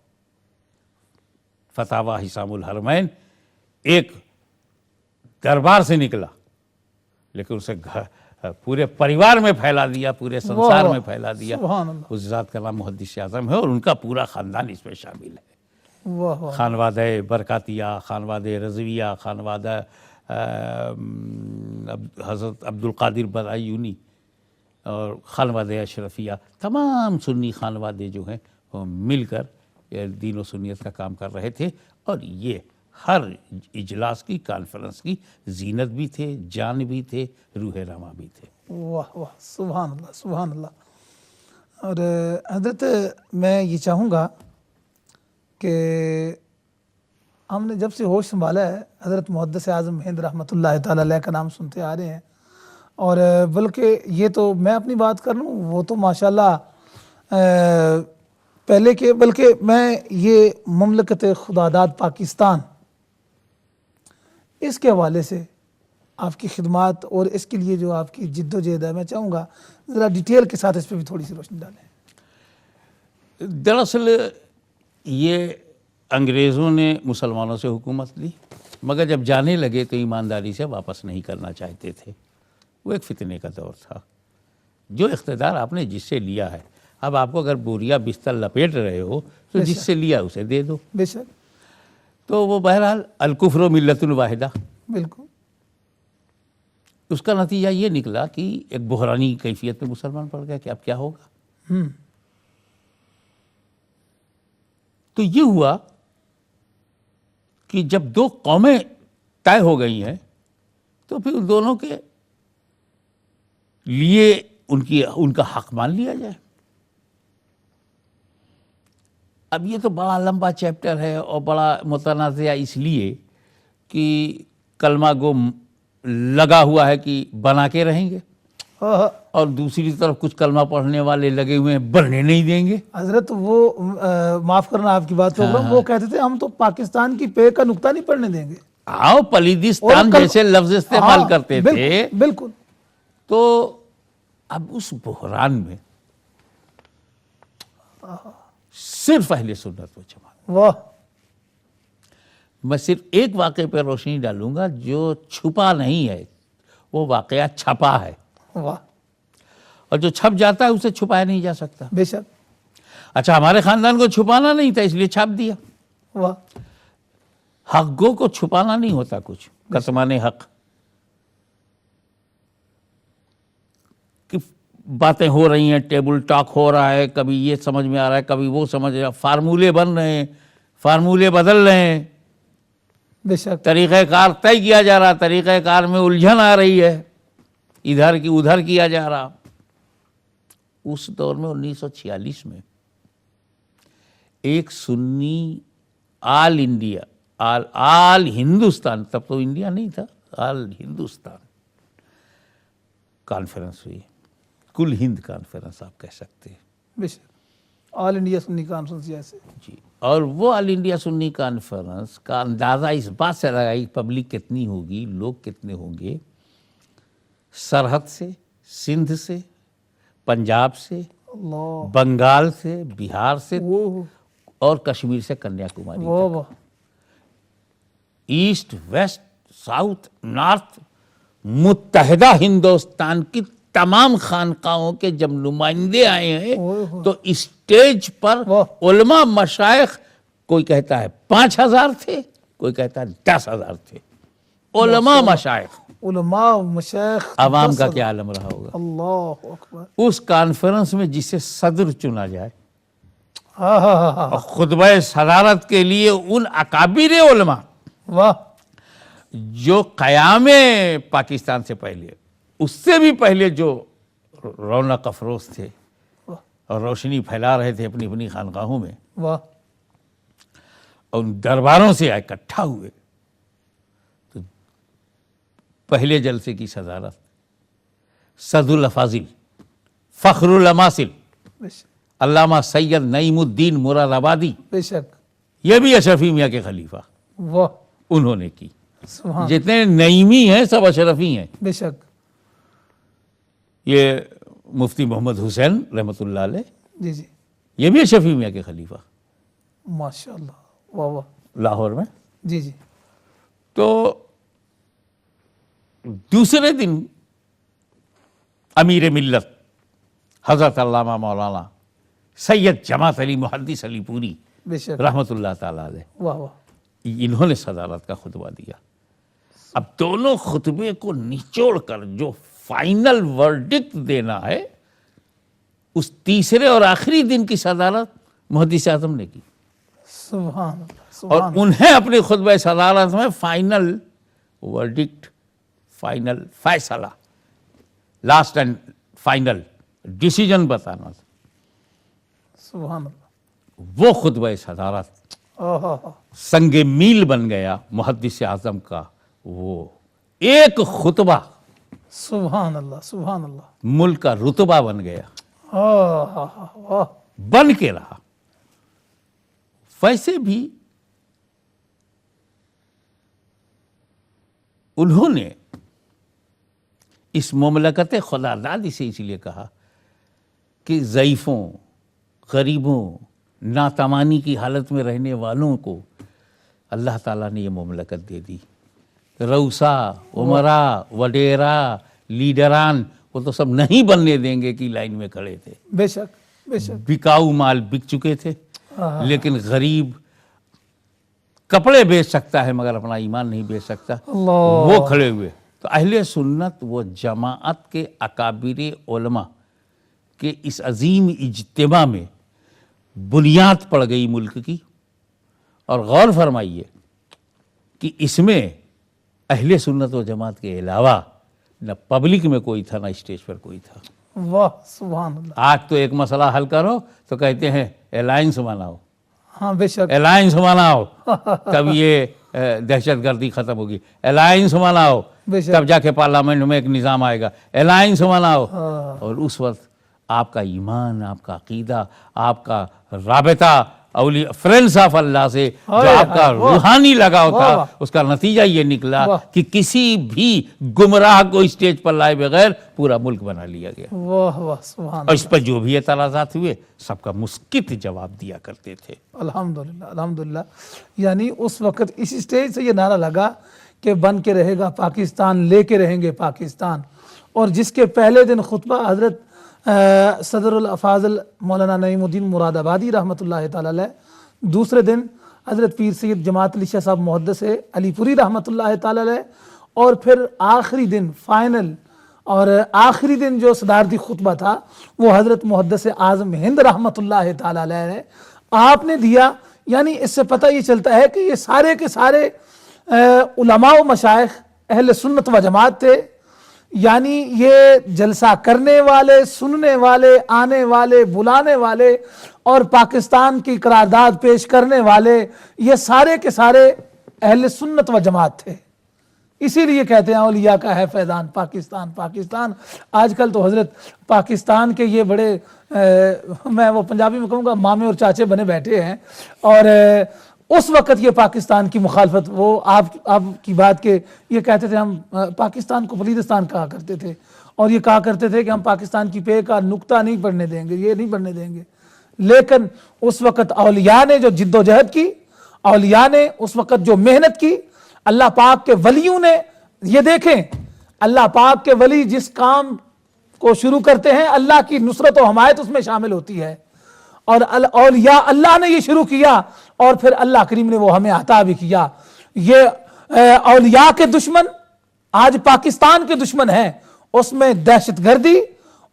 فتاوی حسام الحرمین ایک دربار سے نکلا لیکن اسے پورے پریوار میں پھیلا دیا, پورے سنسار میں پھیلا دیا. سبحان اللہ. اس ذات کا نام محدث اعظم ہے اور ان کا پورا خاندان اس میں شامل ہے. واہ واہ. خانوادہ برکاتیہ, خانوادہ رضویہ, خانوادہ حضرت عبدالقادر بدایونی اور خانوادہ اشرفیہ, تمام سنی خانوادے جو ہیں وہ مل کر دین و سنیت کا کام کر رہے تھے. اور یہ ہر اجلاس کی, کانفرنس کی زینت بھی تھے, جان بھی تھے, روح رواں بھی تھے. واہ واہ سبحان اللہ سبحان اللہ. اور حضرت میں یہ چاہوں گا کہ ہم نے جب سے ہوش سنبھالا ہے حضرت محدث اعظم ہند رحمۃ اللہ تعالی علیہ کا نام سنتے آ رہے ہیں, اور بلکہ یہ تو میں اپنی بات کر لوں وہ تو ماشاءاللہ پہلے کے, بلکہ میں یہ مملکت خداداد پاکستان اس کے حوالے سے آپ کی خدمات اور اس کے لیے جو آپ کی جد و جہد ہے میں چاہوں گا ذرا ڈیٹیل کے ساتھ اس پہ بھی تھوڑی سی روشنی ڈالیں. دراصل یہ انگریزوں نے مسلمانوں سے حکومت لی مگر جب جانے لگے تو ایمانداری سے واپس نہیں کرنا چاہتے تھے. وہ ایک فتنے کا دور تھا. جو اقتدار آپ نے جس سے لیا ہے, اب آپ کو اگر بوریا بستر لپیٹ رہے ہو تو جس سے لیا اسے دے دو. بے شک. تو وہ بہرحال الکفر و ملت واحدہ, بالکل. اس کا نتیجہ یہ نکلا کہ ایک بحرانی کیفیت میں مسلمان پڑ گیا کہ اب کیا ہوگا. تو یہ ہوا کہ جب دو قومیں طے ہو گئی ہیں تو پھر ان دونوں کے لیے ان کا حق مان لیا جائے. اب یہ تو بڑا لمبا چیپٹر ہے اور بڑا متنازع اس لیے کہ کلمہ گو لگا ہوا ہے کہ بنا کے رہیں گے اور دوسری طرف کچھ کلمہ پڑھنے والے لگے ہوئے ہیں بننے نہیں دیں گے. حضرت وہ معاف کرنا آپ کی بات کو, وہ کہتے تھے ہم تو پاکستان کی پے کا نقطہ نہیں پڑھنے دیں گے. پلیدستان جیسے لفظ استعمال کرتے تھے. بالکل. تو اب اس بحران میں صرف اہل سنت و جماعت, واہ, میں صرف ایک واقعے پہ روشنی ڈالوں گا جو چھپا نہیں ہے, وہ واقعہ چھپا ہے. واہ, اور جو چھپ جاتا ہے اسے چھپایا نہیں جا سکتا. بے شک. اچھا ہمارے خاندان کو چھپانا نہیں تھا اس لیے چھاپ دیا. واہ حق گو کو چھپانا نہیں ہوتا کچھ. کتمان حق کہ باتیں ہو رہی ہیں, ٹیبل ٹاک ہو رہا ہے, کبھی یہ سمجھ میں آ رہا ہے, کبھی وہ سمجھ رہا ہے, فارمولے بن رہے ہیں, فارمولے بدل رہے ہیں, بے شک طریقہ کار طے کیا جا رہا, طریقہ کار میں الجھن آ رہی ہے, ادھر کی ادھر کیا جا رہا. اس دور میں 1946 میں ایک سنی آل انڈیا آل ہندوستان, تب تو انڈیا نہیں تھا, آل ہندوستان کانفرنس ہوئی, کل ہند کانفرنس آپ کہہ سکتے ہیں. بے شک آل انڈیا سنی کانفرنس جیسے. جی, اور وہ آل انڈیا سنی کانفرنس کا اندازہ اس بات سے لگائی پبلک کتنی ہوگی, لوگ کتنے ہوں گے. سرحد سے, سندھ سے, پنجاب سے, اللہ بنگال سے, بہار سے وہ اور کشمیر سے کنیا کماری واہ تک. واہ ایسٹ ویسٹ ساؤتھ نارتھ متحدہ ہندوستان کی تمام خانقاہوں کے جب نمائندے آئے ہیں تو اسٹیج پر واہ علماء مشائخ, کوئی کہتا ہے 5,000 تھے, کوئی کہتا ہے 10,000 تھے. علماء مشائخ, علماء مشایخ عوام کا کیا عالم رہا ہوگا. اللہ اکبر. اس کانفرنس میں جسے صدر چنا جائے ہاں ہاں ہاں ہاں اور خطبہ صدارت کے لیے ان اکابر علماء واہ جو قیام پاکستان سے پہلے, اس سے بھی پہلے جو رونق افروز تھے اور روشنی پھیلا رہے تھے اپنی اپنی خانقاہوں میں, واہ اور ان درباروں سے اکٹھا ہوئے, تو پہلے جلسے کی صدارت سعد الافاضل فخر الاماثل بے شک علامہ سید نعیم الدین مراد آبادی, بے شک یہ بھی اشرفی میاں کے خلیفہ, واہ انہوں نے کی. سبحان جتنے نعیمی ہیں سب اشرفی ہیں. بے شک یہ مفتی محمد حسین رحمۃ اللہ علیہ, جی جی یہ بھی اشرفی میاں کے خلیفہ ماشاء اللہ واہ واہ لاہور میں. جی جی تو دوسرے دن امیر ملت حضرت علامہ مولانا سید جماعت علی محدث علی پوری بے شک رحمۃ اللہ تعالیٰ علیہ, واہ واہ انہوں نے صدارت کا خطبہ دیا. اب دونوں خطبے کو نچوڑ کر جو فائنل ورڈکٹ دینا ہے, اس تیسرے اور آخری دن کی صدارت محدث اعظم نے کی, سبحان اللہ اور سبحان انہیں اپنی خطبہ صدارت میں فائنل ورڈکٹ, فائنل فیصلہ, لاسٹ اینڈ فائنل ڈیسیجن بتانا تھا. سبحان اللہ وہ خطبہ صدارت سنگ میل بن گیا محدث اعظم کا. وہ ایک خطبہ سبحان اللہ سبحان اللہ ملک کا رتبہ بن گیا, واہ بن کے رہا. ویسے بھی انہوں نے اس مملکت خدا دادی سے اس لیے کہا کہ ضعیفوں, غریبوں, ناتوانی کی حالت میں رہنے والوں کو اللہ تعالیٰ نے یہ مملکت دے دی. روسا, عمرا, وڈیرا, لیڈران, وہ تو سب نہیں بننے دیں گے کہ لائن میں کھڑے تھے. بے شک بے شک بکاؤ مال بک چکے تھے, لیکن غریب کپڑے بیچ سکتا ہے مگر اپنا ایمان نہیں بیچ سکتا, اللہ وہ کھڑے ہوئے. تو اہل سنت و جماعت کے اکابر علماء کے اس عظیم اجتماع میں بنیاد پڑ گئی ملک کی. اور غور فرمائیے کہ اس میں اہل سنت و جماعت کے علاوہ نہ پبلک میں کوئی تھا نہ اسٹیج پر کوئی تھا. واہ سبحان اللہ. آج تو ایک مسئلہ حل کرو تو کہتے ہیں الائنس بناؤ, ہاں بے شک الائنس بناؤ تب یہ دہشت گردی ختم ہوگی, الائنس بناؤ بے شک. تب جا کے پارلیمنٹ میں ایک نظام آئے گا, الائنس بناؤ. اور اس وقت آپ کا ایمان, آپ کا عقیدہ, آپ کا رابطہ فرینڈز آف اللہ سے جو آپ کا روحانی لگاؤ تھا, اس کا نتیجہ یہ نکلا کہ کسی بھی گمراہ کو اسٹیج پر لائے بغیر پورا ملک بنا لیا گیا. واہ واہ سبحان اور اس پر جو بھی اعتراضات ہوئے سب کا مسکت جواب دیا کرتے تھے. الحمدللہ الحمدللہ. یعنی اس وقت اس اسٹیج سے یہ نعرہ لگا کہ بن کے رہے گا پاکستان, لے کے رہیں گے پاکستان, اور جس کے پہلے دن خطبہ حضرت صدر الافاضل مولانا نعیم الدین مراد آبادی رحمۃ اللہ تعالی علیہ، دوسرے دن حضرت پیر سید جماعت علی شاہ صاحب محدث علی پوری رحمۃ اللہ تعالی علیہ، اور پھر آخری دن فائنل اور آخری دن جو صدارتی خطبہ تھا وہ حضرت محدث اعظم ہند رحمۃ اللہ تعالی علیہ نے آپ نے دیا۔ یعنی اس سے پتہ یہ چلتا ہے کہ یہ سارے کے سارے علماء و مشائخ اہل سنت و جماعت تھے، یعنی یہ جلسہ کرنے والے، سننے والے، آنے والے، بلانے والے اور پاکستان کی قرارداد پیش کرنے والے، یہ سارے کے سارے اہل سنت و جماعت تھے۔ اسی لیے کہتے ہیں اولیاء کا ہے فیضان پاکستان پاکستان۔ آج کل تو حضرت پاکستان کے یہ بڑے میں وہ پنجابی میں کہوں گا مامے اور چاچے بنے بیٹھے ہیں، اور اس وقت یہ پاکستان کی مخالفت، وہ آپ کی بات کہ یہ کہتے تھے ہم پاکستان کو پلیدستان کہا کرتے تھے، اور یہ کہا کرتے تھے کہ ہم پاکستان کی پے کا نقطہ نہیں بڑھنے دیں گے، یہ نہیں بڑھنے دیں گے۔ لیکن اس وقت اولیاء نے جو جد و جہد کی، اولیاء نے اس وقت جو محنت کی، اللہ پاک کے ولیوں نے، یہ دیکھیں اللہ پاک کے ولی جس کام کو شروع کرتے ہیں اللہ کی نصرت و حمایت اس میں شامل ہوتی ہے، اور اولیاء اللہ نے یہ شروع کیا اور پھر اللہ کریم نے وہ ہمیں عطا بھی کیا۔ یہ اولیاء کے دشمن آج پاکستان کے دشمن ہیں، اس میں دہشت گردی،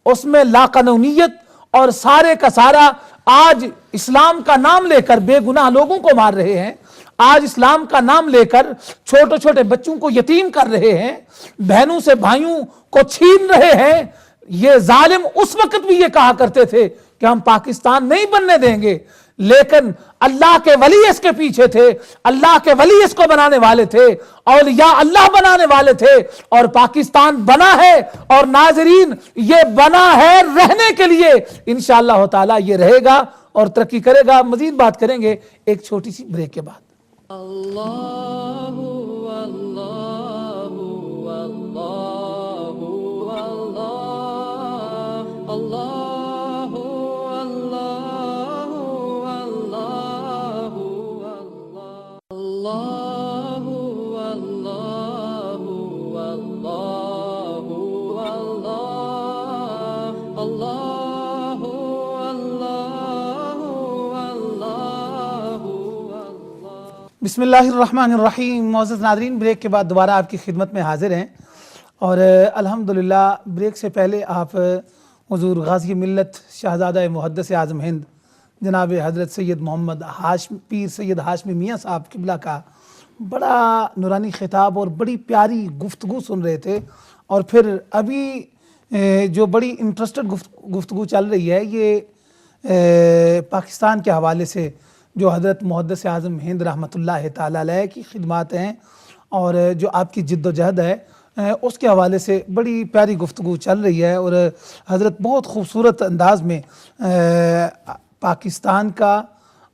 اس میں لاقانونیت، اور سارے کا سارا آج اسلام کا نام لے کر بے گناہ لوگوں کو مار رہے ہیں، آج اسلام کا نام لے کر چھوٹے چھوٹے بچوں کو یتیم کر رہے ہیں، بہنوں سے بھائیوں کو چھین رہے ہیں۔ یہ ظالم اس وقت بھی یہ کہا کرتے تھے کہ ہم پاکستان نہیں بننے دیں گے، لیکن اللہ کے ولی اس کے پیچھے تھے، اللہ کے ولی اس کو بنانے والے تھے، اولیاء اللہ بنانے والے تھے، اور پاکستان بنا ہے، اور ناظرین یہ بنا ہے رہنے کے لیے، انشاءاللہ تعالی یہ رہے گا اور ترقی کرے گا۔ مزید بات کریں گے ایک چھوٹی سی بریک کے بعد۔ اللہ اللہ اللہ اللہ اللہ اللہ اللہ بسم اللہ الرحمن الرحیم۔ معزز ناظرین، بریک کے بعد دوبارہ آپ کی خدمت میں حاضر ہیں، اور الحمدللہ بریک سے پہلے آپ حضور غازی ملت شہزادہ محدث اعظم ہند جناب حضرت سید محمد پیر سید ہاشمی میاں صاحب قبلہ کا بڑا نورانی خطاب اور بڑی پیاری گفتگو سن رہے تھے، اور پھر ابھی جو بڑی انٹرسٹڈ گفتگو چل رہی ہے یہ پاکستان کے حوالے سے جو حضرت محدث اعظم ہند رحمۃ اللہ تعالی علیہ کی خدمات ہیں اور جو آپ کی جد و جہد ہے اس کے حوالے سے بڑی پیاری گفتگو چل رہی ہے، اور حضرت بہت خوبصورت انداز میں پاکستان کا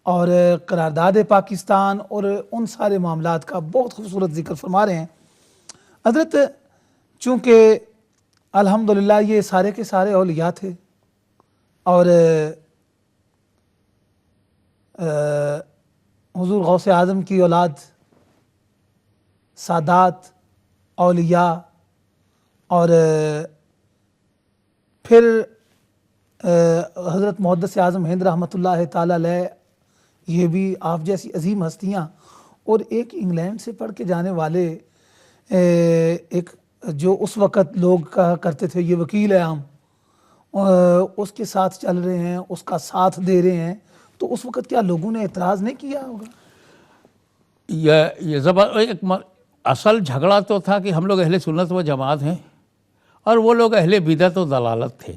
اور قرارداد پاکستان اور ان سارے معاملات کا بہت خوبصورت ذکر فرما رہے ہیں۔ حضرت چونکہ الحمدللہ یہ سارے کے سارے اولیاء تھے، اور حضور غوث اعظم کی اولاد، سادات، اولیاء، اور پھر حضرت محدث اعظم ہند رحمۃ اللہ تعالی علیہ، یہ بھی آپ جیسی عظیم ہستیاں، اور ایک انگلینڈ سے پڑھ کے جانے والے ایک جو اس وقت لوگ کہا کرتے تھے یہ وکیل ہے ہم، اس کے ساتھ چل رہے ہیں، اس کا ساتھ دے رہے ہیں، تو اس وقت کیا لوگوں نے اعتراض نہیں کیا ہوگا؟ یہ ایک اصل جھگڑا تو تھا کہ ہم لوگ اہل سنت و جماعت ہیں اور وہ لوگ اہل بدعت و ضلالت تھے،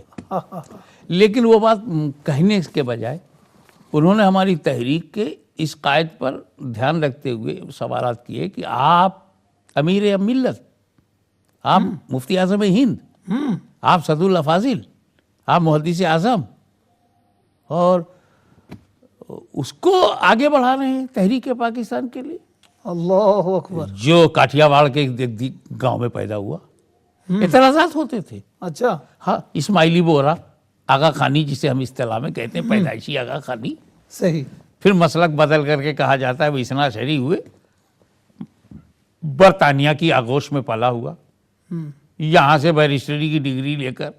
لیکن وہ بات کہنے کے بجائے انہوں نے ہماری تحریک کے اس قائد پر دھیان رکھتے ہوئے سوالات کیے کہ آپ امیر ملت، آپ مفتی اعظم ہند، آپ صدر الافاضل، آپ محدث اعظم، اور اس کو آگے بڑھا رہے ہیں تحریک پاکستان کے لیے۔ اللہ اکبر۔ جو کاٹیا واڑ کے گاؤں میں پیدا ہوا، اعتراضات ہوتے تھے۔ اچھا، ہاں، اسماعیلی بورا، آغا خانی جسے ہم اصطلاح میں کہتے ہیں، پیدائشی آغا خانی، صحیح، پھر مسلک بدل کر کے کہا جاتا ہے وہ اثنا عشری ہوئے، برطانیہ کی آغوش میں پلا ہوا، یہاں سے بیرسٹری کی ڈگری لے کر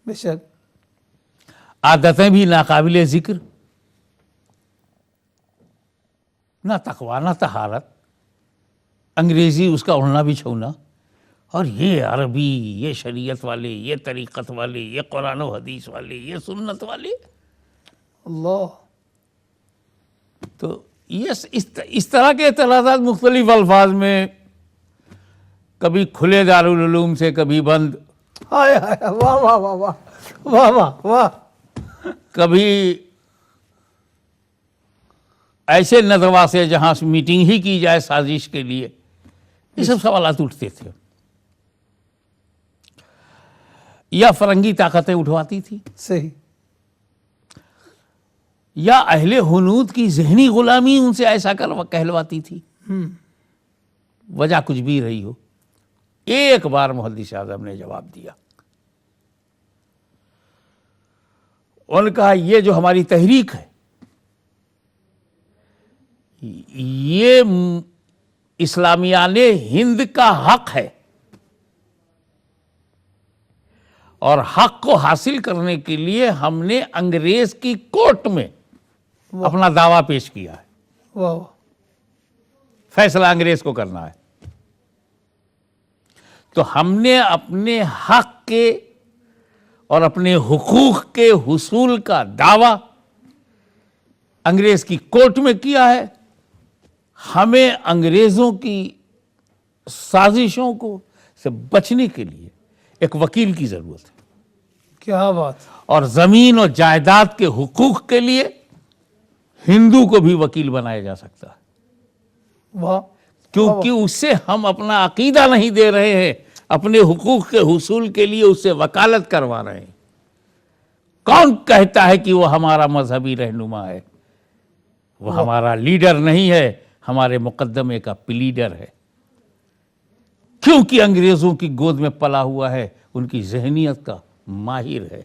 بے شک عادتیں بھی ناقابل ذکر، نہ تقویٰ نہ طہارت، انگریزی اس کا اڑنا بھی چھونا، اور یہ عربی، یہ شریعت والے، یہ طریقت والے، یہ قرآن و حدیث والے، یہ سنت والے. اللہ. تو یہ اس طرح کے اعتراضات مختلف الفاظ میں، کبھی کھلے دارالعلوم سے کبھی بند، ہائے ہائے، واہ واہ واہ واہ واہ واہ واہ. کبھی ایسے ندوہ سے جہاں میٹنگ ہی کی جائے سازش کے لیے، یہ سب سوالات اٹھتے تھے. یا فرنگی طاقتیں اٹھواتی تھی، صحیح. یا اہل ہنود کی ذہنی غلامی ان سے ایسا کہلواتی تھی. وجہ کچھ بھی رہی ہو، ایک بار محدث اعظم نے جواب دیا. انہوں نے کہا یہ جو ہماری تحریک ہے یہ اسلامیان ہند کا حق ہے، اور حق کو حاصل کرنے کے لیے ہم نے انگریز کی کورٹ میں اپنا دعویٰ پیش کیا ہے. واہ واہ. فیصلہ انگریز کو کرنا ہے. تو ہم نے اپنے حق کے اور اپنے حقوق کے حصول کا دعویٰ انگریز کی کورٹ میں کیا ہے. ہمیں انگریزوں کی سازشوں کو سے بچنے کے لیے ایک وکیل کی ضرورت ہے. کیا بات. اور زمین اور جائیداد کے حقوق کے لیے ہندو کو بھی وکیل بنایا جا سکتا ہے، واہ. کیونکہ اس سے ہم اپنا عقیدہ نہیں دے رہے ہیں، اپنے حقوق کے حصول کے لیے اس سے وکالت کروا رہے ہیں. کون کہتا ہے کہ وہ ہمارا مذہبی رہنما ہے؟ وہ ہمارا لیڈر نہیں ہے، ہمارے مقدمے کا پلیڈر ہے. کیونکہ انگریزوں کی گود میں پلا ہوا ہے، ان کی ذہنیت کا ماہر ہے،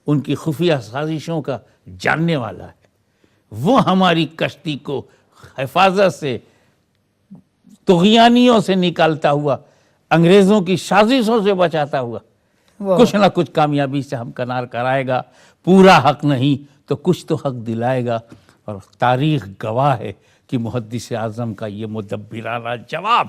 ان کی خفیہ سازشوں کا جاننے والا ہے. وہ ہماری کشتی کو حفاظت سے، طغیانیوں سے نکالتا ہوا، انگریزوں کی سازشوں سے بچاتا ہوا کچھ نہ کچھ کامیابی سے ہم کنار کرائے گا. پورا حق نہیں تو کچھ تو حق دلائے گا. اور تاریخ گواہ ہے کہ محدث اعظم کا یہ مدبرانہ جواب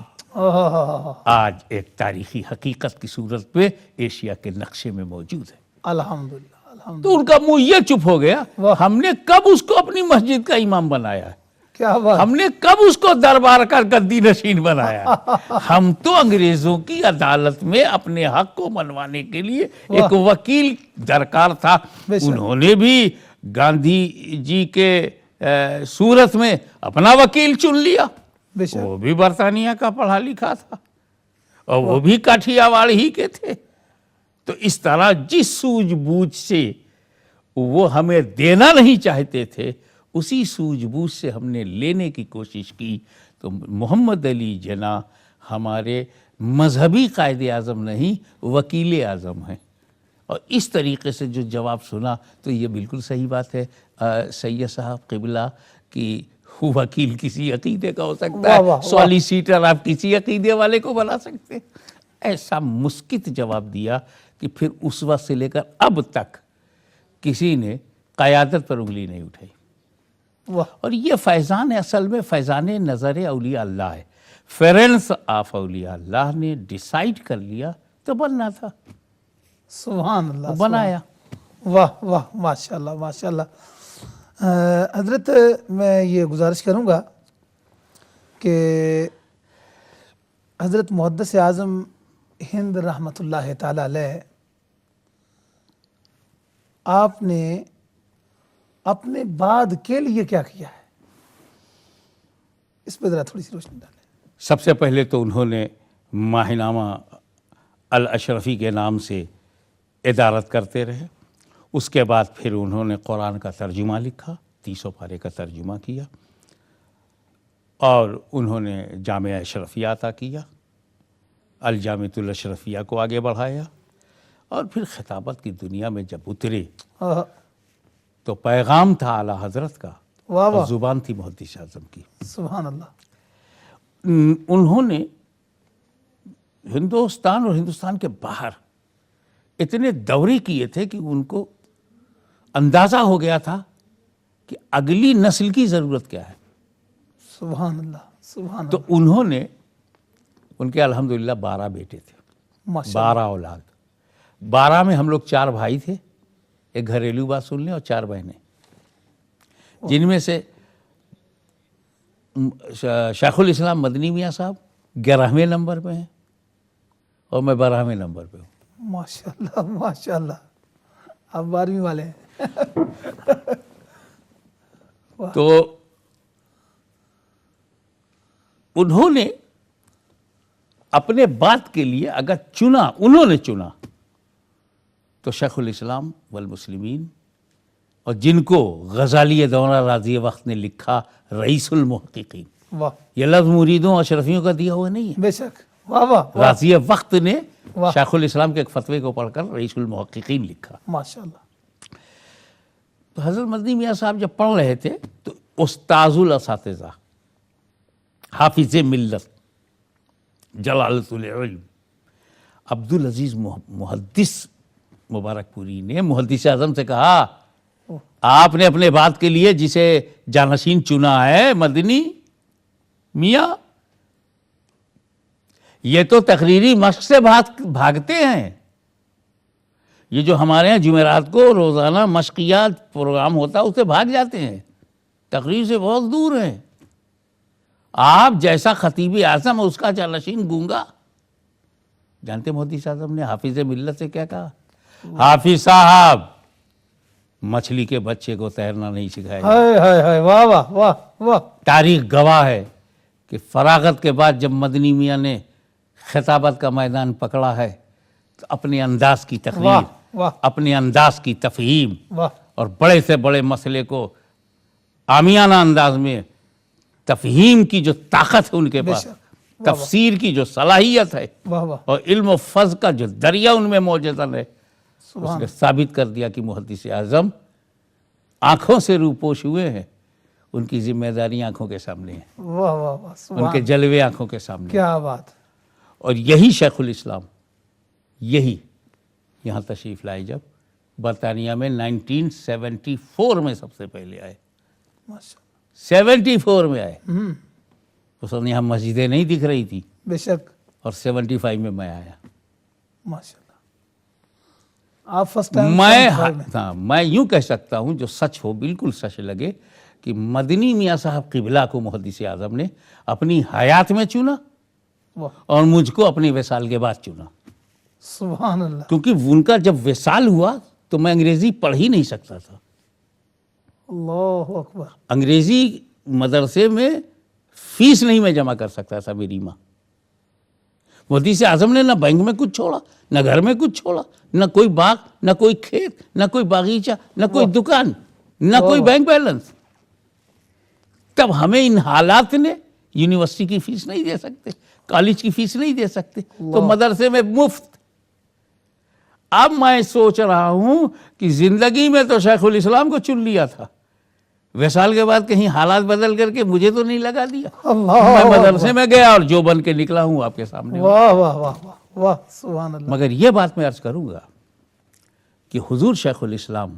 آج ایک تاریخی حقیقت کی صورت پہ ایشیا کے نقشے میں موجود ہے. الحمدللہ الحمدللہ. تو ان کا منہ یہ چپ ہو گیا، ہم نے کب اس کو اپنی مسجد کا امام بنایا ہے؟ کیا بات. ہم نے کب اس کو دربار کا گدی نشین بنایا ہے؟ ہم تو انگریزوں کی عدالت میں اپنے حق کو منوانے کے لیے ایک وکیل درکار تھا. انہوں نے بھی گاندھی جی کے صورت میں اپنا وکیل چن لیا. وہ بھی برطانیہ کا پڑھا لکھا تھا اور وہ بھی کاٹھیا واڑ ہی کے تھے. تو اس طرح جس سوجھ بوجھ سے وہ ہمیں دینا نہیں چاہتے تھے، اسی سوجھ بوجھ سے ہم نے لینے کی کوشش کی. تو محمد علی جناح ہمارے مذہبی قائد اعظم نہیں، وکیل اعظم ہیں. اور اس طریقے سے جو جواب سنا تو یہ بالکل صحیح بات ہے سید صاحب قبلہ کہ وکیل کسی عقیدے کا ہو سکتا ہے، سوالیسیٹر آپ کسی عقیدے والے کو بنا سکتے. ایسا مسکت جواب دیا کہ پھر اس وقت سے لے کر اب تک کسی نے قیادت پر انگلی نہیں اٹھائی. اور یہ فیضان اصل میں فیضان نظر اولیاء اللہ ہے. فیرنس آف اولیاء اللہ نے ڈیسائیڈ کر لیا تو بننا تھا. سبحان اللہ. بنایا. واہ واہ، ماشاءاللہ ماشاءاللہ. حضرت میں یہ گزارش کروں گا کہ حضرت محدث اعظم ہند رحمۃ اللہ تعالی علیہ، آپ نے اپنے بعد کے لیے کیا کیا ہے، اس پہ ذرا تھوڑی سی روشنی ڈالیں. سب سے پہلے تو انہوں نے ماہنامہ الاشرفی کے نام سے ادارت کرتے رہے. اس کے بعد پھر انہوں نے قرآن کا ترجمہ لکھا، 300 پارے کا ترجمہ کیا، اور انہوں نے جامعہ اشرفیہ عطا کیا، الجامعۃ الاشرفیہ کو آگے بڑھایا. اور پھر خطابت کی دنیا میں جب اترے تو پیغام تھا اعلیٰ حضرت کا، اور زبان تھی محدث اعظم کی. سبحان اللہ. انہوں نے ہندوستان اور ہندوستان کے باہر اتنے دورے کیے تھے کہ ان کو اندازہ ہو گیا تھا کہ اگلی نسل کی ضرورت کیا ہے. سبحان اللہ سبحان تو انہوں نے ان کے الحمدللہ 12 بیٹے تھے, اللہ 12 اولاد. 12 میں ہم لوگ 4 بھائی تھے, ایک گھریلو بات سن لیں, اور 4 بہنیں, جن میں سے شیخ الاسلام مدنی میاں صاحب 11ویں نمبر پہ ہیں اور میں 12ویں نمبر پہ ہوں. ماشاء اللہ ماشاء اللہ, آپ 12ویں والے ہیں. تو انہوں نے اپنے بات کے لیے اگر انہوں نے چنا تو شیخ الاسلام والمسلمین, اور جن کو غزالی دورہ راضی وقت نے لکھا رئیس المحققین, واہ یہ لفظ مریدوں اور اشرفیوں کا دیا ہوا نہیں ہے. بے شک, واہ واہ راضی وقت نے واہ. شیخ الاسلام کے ایک فتوے کو پڑھ کر رئیس المحققین لکھا. ماشاء اللہ. تو حضرت مدنی میاں صاحب جب پڑھ رہے تھے تو استاذ الاساتذہ, حافظ ملت, جلالت العلم عبدالعزیز محدث مبارک پوری نے محدث اعظم سے کہا, آپ نے اپنے بات کے لیے جسے جانشین چنا ہے مدنی میاں, یہ تو تقریری مشق سے بھاگتے ہیں. یہ جو ہمارے یہاں جمعرات کو روزانہ مشقیات پروگرام ہوتا ہے اس سے بھاگ جاتے ہیں, تقریر سے بہت دور ہیں. آپ جیسا خطیب اعظم اس کا جانشین گونگا. جانتے محدث اعظم نے حافظ ملت سے کیا کہا؟ حافظ صاحب, مچھلی کے بچے کو تیرنا نہیں سکھایا. ہائے ہائے ہائے, واہ واہ واہ واہ. تاریخ گواہ ہے کہ فراغت کے بعد جب مدنی میاں نے خطابت کا میدان پکڑا ہے تو اپنے انداز کی واہ تقریر, واہ اپنے انداز کی تفہیم واہ. اور بڑے سے بڑے مسئلے کو عامیانہ انداز میں تفہیم کی جو طاقت ہے ان کے پاس, تفسیر کی جو صلاحیت ہے, واہ واہ. اور علم و فضل کا جو دریا ان میں موجود ہے, اس سبحان نے ثابت کر دیا کہ محدث اعظم آنکھوں سے روپوش ہوئے ہیں, ان کی ذمہ داری آنکھوں کے سامنے ہے, واہ واہ واہ. ان سبحان کے جلوے آنکھوں کے سامنے ہیں. کیا بات. اور یہی شیخ الاسلام یہی یہاں تشریف لائے جب برطانیہ میں 1974 میں سب سے پہلے آئے, ماشاء 74 میں آئے. اللہ. اس وقت یہاں مسجدیں نہیں دکھ رہی تھی, بے شک. اور 75 میں میں آیا. ماشاء اللہ. آپ فرسٹ ٹائم میں یوں کہہ سکتا ہوں, جو سچ ہو بالکل سچ لگے, کہ مدنی میاں صاحب قبلہ کو محدث اعظم نے اپنی حیات میں چنا اور مجھ کو اپنی وصال کے بعد چنا. سبحان اللہ. کیونکہ ان کا جب وصال ہوا تو میں انگریزی پڑھ ہی نہیں سکتا تھا. اللہ اکبر. انگریزی مدرسے میں فیس نہیں میں جمع کر سکتا تھا میری ماں. محدث اعظم نے نہ بینک میں کچھ چھوڑا, نہ گھر میں کچھ چھوڑا, نہ کوئی باغ, نہ کوئی کھیت, نہ کوئی باغیچہ, نہ کوئی دکان, نہ کوئی بینک بیلنس. تب ہمیں ان حالات نے یونیورسٹی کی فیس نہیں دے سکتے, کالج کی فیس نہیں دے سکتے, تو مدرسے میں مفت. اب میں سوچ رہا ہوں کہ زندگی میں تو شیخ الاسلام کو چن لیا تھا, وصال کے بعد کہیں حالات بدل کر کے مجھے تو نہیں لگا دیا. میں مدرسے میں گیا اور جو بن کے نکلا ہوں آپ کے سامنے. واہ واہ واہ واہ واہ. سبحان اللہ. مگر یہ بات میں عرض کروں گا کہ حضور شیخ الاسلام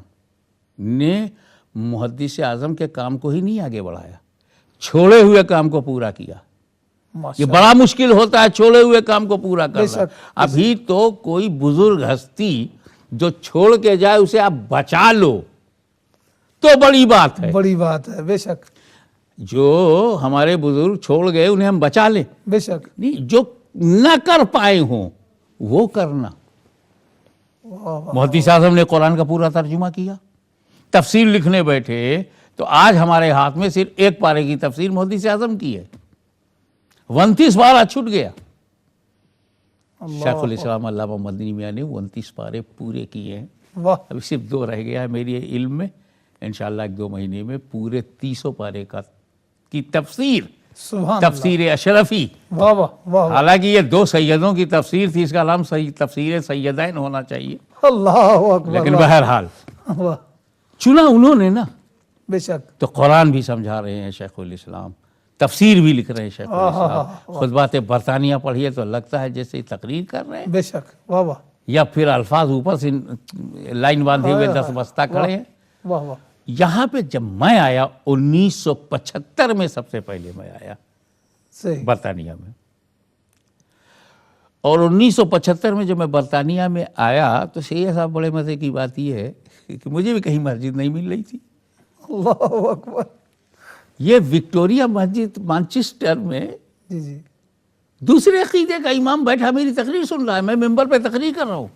نے محدث اعظم کے کام کو ہی نہیں آگے بڑھایا, چھوڑے ہوئے کام کو پورا کیا. یہ بڑا مشکل ہوتا ہے چھوڑے ہوئے کام کو پورا کرنا. ابھی تو کوئی بزرگ ہستی جو چھوڑ کے جائے اسے آپ بچا لو تو بڑی بات ہے. بڑی بات ہے. بے شک. جو ہمارے بزرگ چھوڑ گئے انہیں ہم بچا لیں. بے شک. نہیں, جو نہ کر پائے ہوں وہ کرنا. محدث اعظم نے قرآن کا پورا ترجمہ کیا, تفسیر لکھنے بیٹھے تو آج ہمارے ہاتھ میں صرف ایک پارے کی تفسیر محدث اعظم کی ہے, 29 پارہ چھٹ گیا. شیخ الاسلام علامہ مدنی میاں نے 29 پارے پورے کیے ہیں. واہ. ابھی صرف 2 رہ گیا ہے میری علم میں, انشاءاللہ 1-2 مہینے میں پورے 300 پارے کی تفسیر, سبحان تفسیر اشرفی. واہ واہ واہ. حالانکہ یہ 2 سیدوں کی تفسیر تھی, اس کا نام تفسیر سیدین ہونا چاہیے, اللہ اکبر. لیکن بہرحال واہ. چنا انہوں نے نا. بے شک. تو قرآن بھی سمجھا رہے ہیں شیخ الاسلام, تفسیر بھی لکھ رہے ہیں شیخ الاسلام، خطبات برطانیہ پڑھیے تو لگتا ہے جیسے تقریر کر رہے ہیں، بے شک، واہ واہ یا پھر الفاظ اوپر سے لائن باندھے ہوئے 10 بستہ کھڑے ہیں۔ واہ واہ، یہاں پہ جب میں آیا 1975 میں، سب سے پہلے میں آیا صحیح، برطانیہ میں، اور 1975 میں جب میں برطانیہ میں آیا تو سید صاحب بڑے مزے کی بات یہ ہے کہ مجھے بھی کہیں مسجد نہیں مل رہی تھی۔ اللہ اکبر، یہ وکٹوریا مسجد مانچسٹر میں جی جی، دوسرے عقیدے کا امام بیٹھا میری تقریر سن رہا ہے، میں ممبر پہ تقریر کر رہا ہوں۔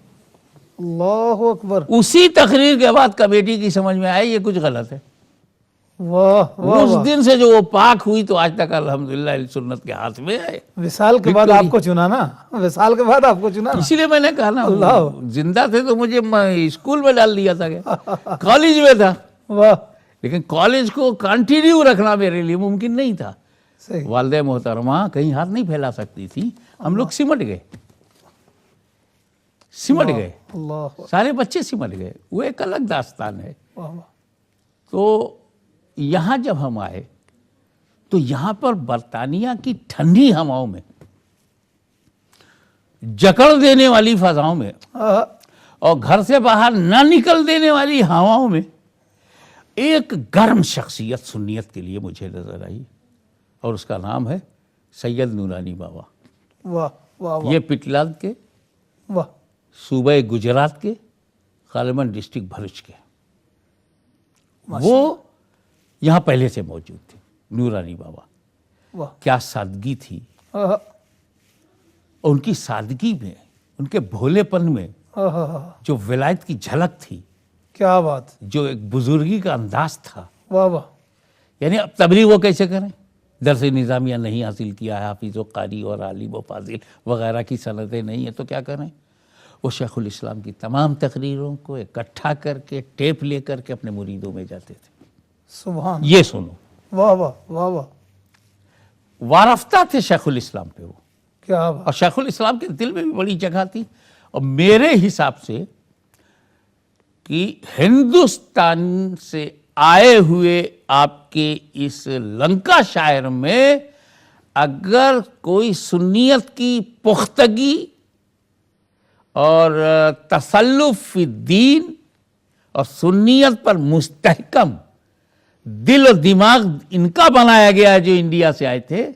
اللہ اکبر، اسی تقریر کے بعد کمیٹی کی سمجھ میں آئی یہ کچھ غلط ہے۔ واہ واہ اس واہ، دن سے جو وہ پاک ہوئی تو آج تک الحمدللہ اہل سنت کے ہاتھ میں ہے۔ وصال کے بعد آپ کو چنا نا، وصال کے بعد آپ کو چنا نا، اسی لیے میں نے کہا نا، اللہ، زندہ تھے تو مجھے اسکول میں ڈال دیا تھا، کالج میں تھا، واہ، لیکن کالج کو کنٹینیو رکھنا میرے لیے ممکن نہیں تھا۔ صحیح، والدہ محترمہ کہیں ہاتھ نہیں پھیلا سکتی تھی، ہم لوگ سمٹ گئے، سمٹ گئے، اللہ، سارے بچے سمٹ گئے، وہ ایک الگ داستان ہے۔ واہ واہ، تو یہاں جب ہم آئے تو یہاں پر برطانیہ کی ٹھنڈی ہواؤں میں، جکڑ دینے والی فضاؤں میں، اور گھر سے باہر نہ نکل دینے والی ہواؤں میں ایک گرم شخصیت سنیت کے لیے مجھے نظر آئی، اور اس کا نام ہے سید نورانی بابا۔ واہ واہ واہ، یہ پٹلاد کے، واہ، صوبہ گجرات کے، غالباً ڈسٹرکٹ بھروچ کے، وہ یہاں پہلے سے موجود تھے۔ نورانی بابا، واہ، کیا سادگی تھی، آہا، اور ان کی سادگی میں، ان کے بھولے پن میں آہا، جو ولایت کی جھلک تھی، کیا بات، جو ایک بزرگی کا انداز تھا۔ واہ واہ، یعنی اب تبلیغ وہ کیسے کریں؟ درس نظامیہ نہیں حاصل کیا ہے، حافظ و قاری اور عالم و فاضل وغیرہ کی سندیں نہیں ہیں تو کیا کریں؟ وہ شیخ الاسلام کی تمام تقریروں کو اکٹھا کر کے ٹیپ لے کر کے اپنے مریدوں میں جاتے تھے، سبحان، یہ سنو۔ واہ واہ واہ واہ، وارفتہ تھے شیخ الاسلام پہ وہ، کیا بات، اور شیخ الاسلام کے دل میں بھی بڑی جگہ تھی۔ اور میرے حساب سے کہ ہندوستان سے آئے ہوئے آپ کے اس لنکا شہر میں اگر کوئی سنیت کی پختگی اور تسلف فی الدین اور سنیت پر مستحکم دل و دماغ ان کا بنایا گیا ہے جو انڈیا سے آئے تھے،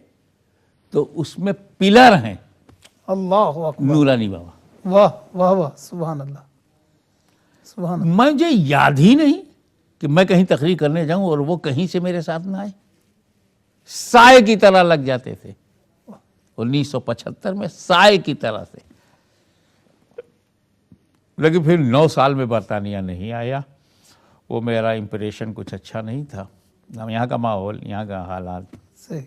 تو اس میں پلر ہیں اللہ اکبر، نورانی بابا۔ واہ واہ واہ، سبحان اللہ، سبحان اللہ، مجھے یاد ہی نہیں کہ میں کہیں تقریر کرنے جاؤں اور وہ کہیں سے میرے ساتھ نہ آئے، سائے کی طرح لگ جاتے تھے 1975 میں، سائے کی طرح سے۔ لیکن پھر 9 سال میں برطانیہ نہیں آیا، وہ میرا امپریشن کچھ اچھا نہیں تھا، یہاں کا ماحول، یہاں کا حالات۔ صحیح،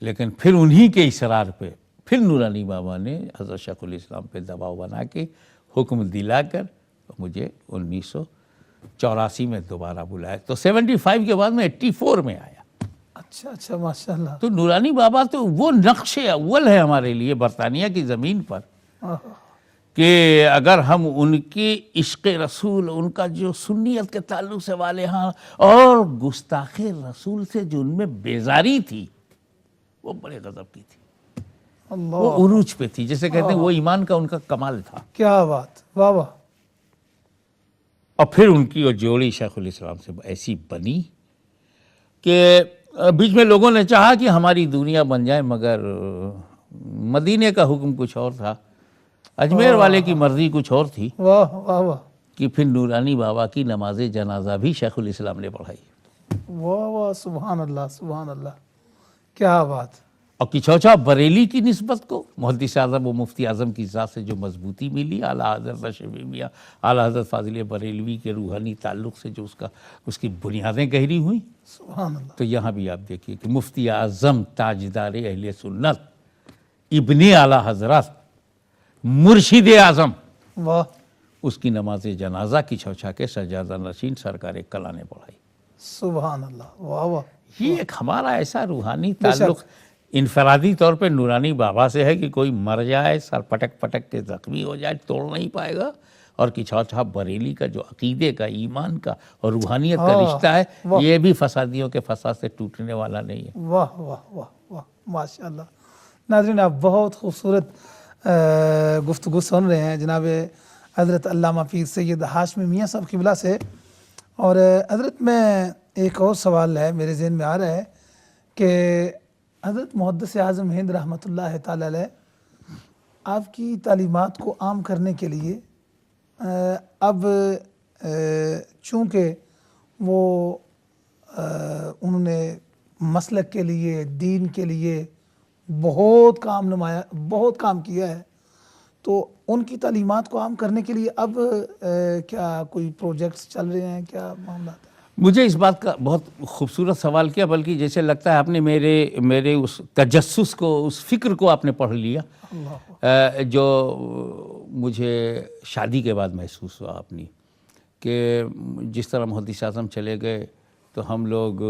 لیکن پھر انہی کے اصرار پہ پھر نورانی بابا نے حضرت شیخ الاسلام پہ دباؤ بنا کے حکم دلا کر مجھے 1984 میں دوبارہ بلایا، تو 75 کے بعد میں 84 میں آیا۔ اچھا اچھا، ماشاء اللہ، تو نورانی بابا تو وہ نقش اول ہے ہمارے لیے برطانیہ کی زمین پر، آہا، کہ اگر ہم ان کی عشق رسول، ان کا جو سنیت کے تعلق سے والہاں اور گستاخ رسول سے جو ان میں بیزاری تھی، وہ بڑے غضب کی تھی، اللہ، وہ عروج پہ تھی، جیسے کہتے ہیں وہ ایمان کا ان کا کمال تھا۔ کیا بات، واہ واہ، اور پھر ان کی وہ جوڑی شیخ الاسلام سے ایسی بنی کہ بیچ میں لوگوں نے چاہا کہ ہماری دنیا بن جائے، مگر مدینے کا حکم کچھ اور تھا، اجمیر والے کی مرضی کچھ اور تھی، واہ واہ واہ، کہ پھر نورانی بابا کی نماز جنازہ بھی شیخ الاسلام نے پڑھائی۔ واہ واہ، سبحان اللہ، سبحان اللہ، کیا بات، اور کچوچا بریلی کی نسبت کو محدث اعظم و مفتی اعظم کی ذات سے جو مضبوطی ملی، اعلیٰ حضرت رشید میاں، اعلیٰ حضرت فاضل بریلوی کے روحانی تعلق سے جو اس کی بنیادیں گہری ہوئیں، سبحان اللہ، تو یہاں بھی آپ دیکھیے کہ مفتی اعظم تاجدار اہل سنت ابن اعلیٰ حضرت مرشد اعظم، واہ، اس کی نماز جنازہ کی چھوچا کے سجادہ نشین سرکار کلا نے پڑھائی۔ سبحان اللہ، واہ واہ، یہ ایک ہمارا ایسا روحانی تعلق انفرادی طور پہ نورانی بابا سے ہے کہ کوئی مر جائے، سر پٹک پٹک کے زخمی ہو جائے، توڑ نہیں پائے گا، اور کہ چوتھا بریلی کا جو عقیدے کا، ایمان کا اور روحانیت کا رشتہ ہے، یہ بھی فسادیوں کے فساد سے ٹوٹنے والا نہیں ہے۔ واہ واہ واہ واہ، ماشاء اللہ۔ ناظرین، آپ بہت خوبصورت گفتگو سن رہے ہیں جناب حضرت علامہ پیر سید ہاشمی میاں صاحب قبلہ سے۔ اور حضرت میں ایک اور سوال ہے میرے ذہن میں آ رہا ہے کہ حضرت محدث اعظم ہند رحمۃ اللہ تعالی علیہ آپ کی تعلیمات کو عام کرنے کے لیے اب چونکہ وہ انہوں نے مسلک کے لیے، دین کے لیے بہت کام کیا ہے، تو ان کی تعلیمات کو عام کرنے کے لیے اب کیا کوئی پروجیکٹس چل رہے ہیں، کیا معاملات ہیں؟ مجھے اس بات کا بہت خوبصورت سوال کیا، بلکہ جیسے لگتا ہے آپ نے میرے اس تجسس کو، اس فکر کو آپ نے پڑھ لیا جو مجھے شادی کے بعد محسوس ہوا اپنی، کہ جس طرح محدث اعظم چلے گئے تو ہم لوگ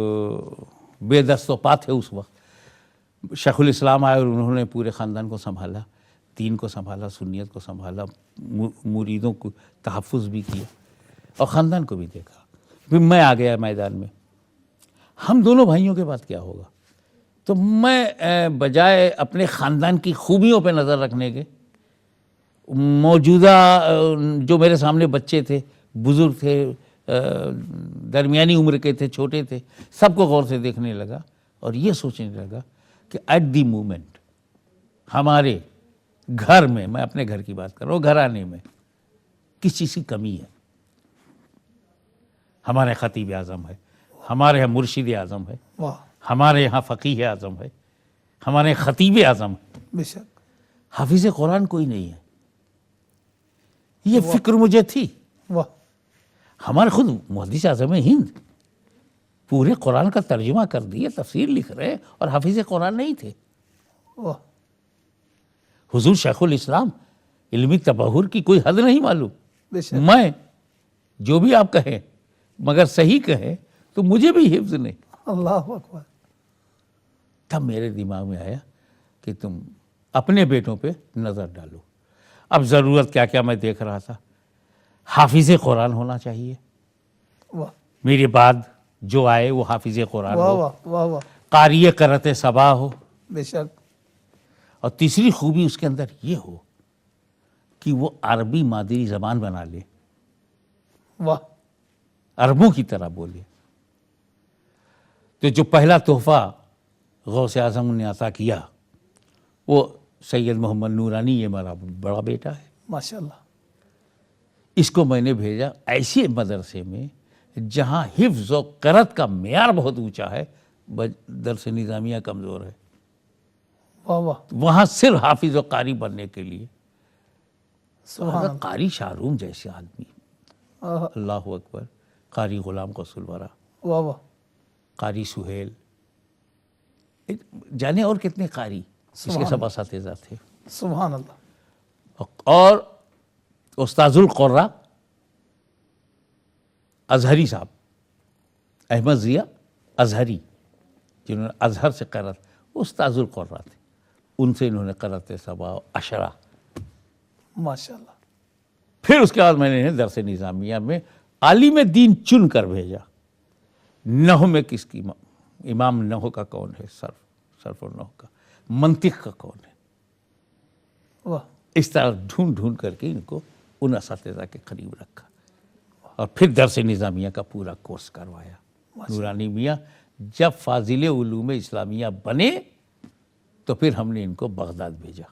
بے دست و پا تھے اس وقت۔ شیخ الاسلام آئے اور انہوں نے پورے خاندان کو سنبھالا، دین کو سنبھالا، سنیت کو سنبھالا، مریدوں کو تحفظ بھی کیا اور خاندان کو بھی دیکھا۔ پھر میں آ گیا میدان میں، ہم دونوں بھائیوں کے بعد کیا ہوگا؟ تو میں بجائے اپنے خاندان کی خوبیوں پہ نظر رکھنے کے، موجودہ جو میرے سامنے بچے تھے، بزرگ تھے، درمیانی عمر کے تھے، چھوٹے تھے، سب کو غور سے دیکھنے لگا اور یہ سوچنے لگا کہ ایٹ دی مومنٹ ہمارے گھر میں، میں اپنے گھر کی بات کر رہا ہوں، گھرانے میں کس چیز کی کمی ہے؟ ہمارے خطیب اعظم ہے، ہمارے یہاں مرشد اعظم ہے، ہمارے یہاں فقیہ اعظم ہے، ہمارے خطیب اعظم ہے، بے شک حافظ قرآن کوئی نہیں ہے۔ یہ فکر مجھے تھی۔ واہ، ہمارے خود محدث اعظم ہند پورے قرآن کا ترجمہ کر دیے، تفسیر لکھ رہے، اور حافظ قرآن نہیں تھے۔ واہ، حضور شیخ الاسلام، علمی تبحر کی کوئی حد نہیں معلوم۔ بے شک میں جو بھی آپ کہیں مگر صحیح کہیں تو مجھے بھی حفظ نہیں۔ اللہ اکبر۔ تب میرے دماغ میں آیا کہ تم اپنے بیٹوں پہ نظر ڈالو۔ اب ضرورت کیا کیا میں دیکھ رہا تھا، حافظ قرآن ہونا چاہیے، واہ میرے بعد جو آئے وہ حافظ قرآن واہ ہو، واہ واہ واہ، قاری قرأت صبا ہو، بے شک اور تیسری خوبی اس کے اندر یہ ہو کہ وہ عربی مادری زبان بنا لے، واہ، عربوں کی طرح بولے۔ تو جو پہلا تحفہ غوث اعظم نے عطا کیا وہ سید محمد نورانی، یہ میرا بڑا بیٹا ہے، ماشاءاللہ، اس کو میں نے بھیجا ایسے مدرسے میں جہاں حفظ و قرأت کا معیار بہت اونچا ہے، درس نظامیہ کمزور ہے، واہ واہ، وہاں صرف حافظ و قاری بننے کے لیے سبحان حضرت قاری شاہ روم جیسے آدمی، اللہ، اللہ اکبر، قاری غلام قصول ورا، واہ واہ، قاری سہیل، جانے اور کتنے قاری، اس کے سب اساتذہ تھے، سبحان اللہ، اور استاذ القرہ ازہری صاحب، احمد ضیاء ازہری، جنہوں نے ازہر سے قرأت، استاذ القرہ تھے، ان سے انہوں نے قرأت صبا عشرہ۔ ماشاءاللہ، پھر اس کے بعد میں نے انہیں درس نظامیہ میں عالم دین چن کر بھیجا۔ نحو میں کس کی امام نحو کا کون ہے، صرف النحو کا، منطق کا کون ہے، واہ، اس طرح ڈھونڈ ڈھونڈ کر کے ان کو ان اساتذہ کے قریب رکھا، اور پھر درس نظامیہ کا پورا کورس کروایا۔ نورانی میاں جب فاضل علوم اسلامیہ بنے تو پھر ہم نے ان کو بغداد بھیجا،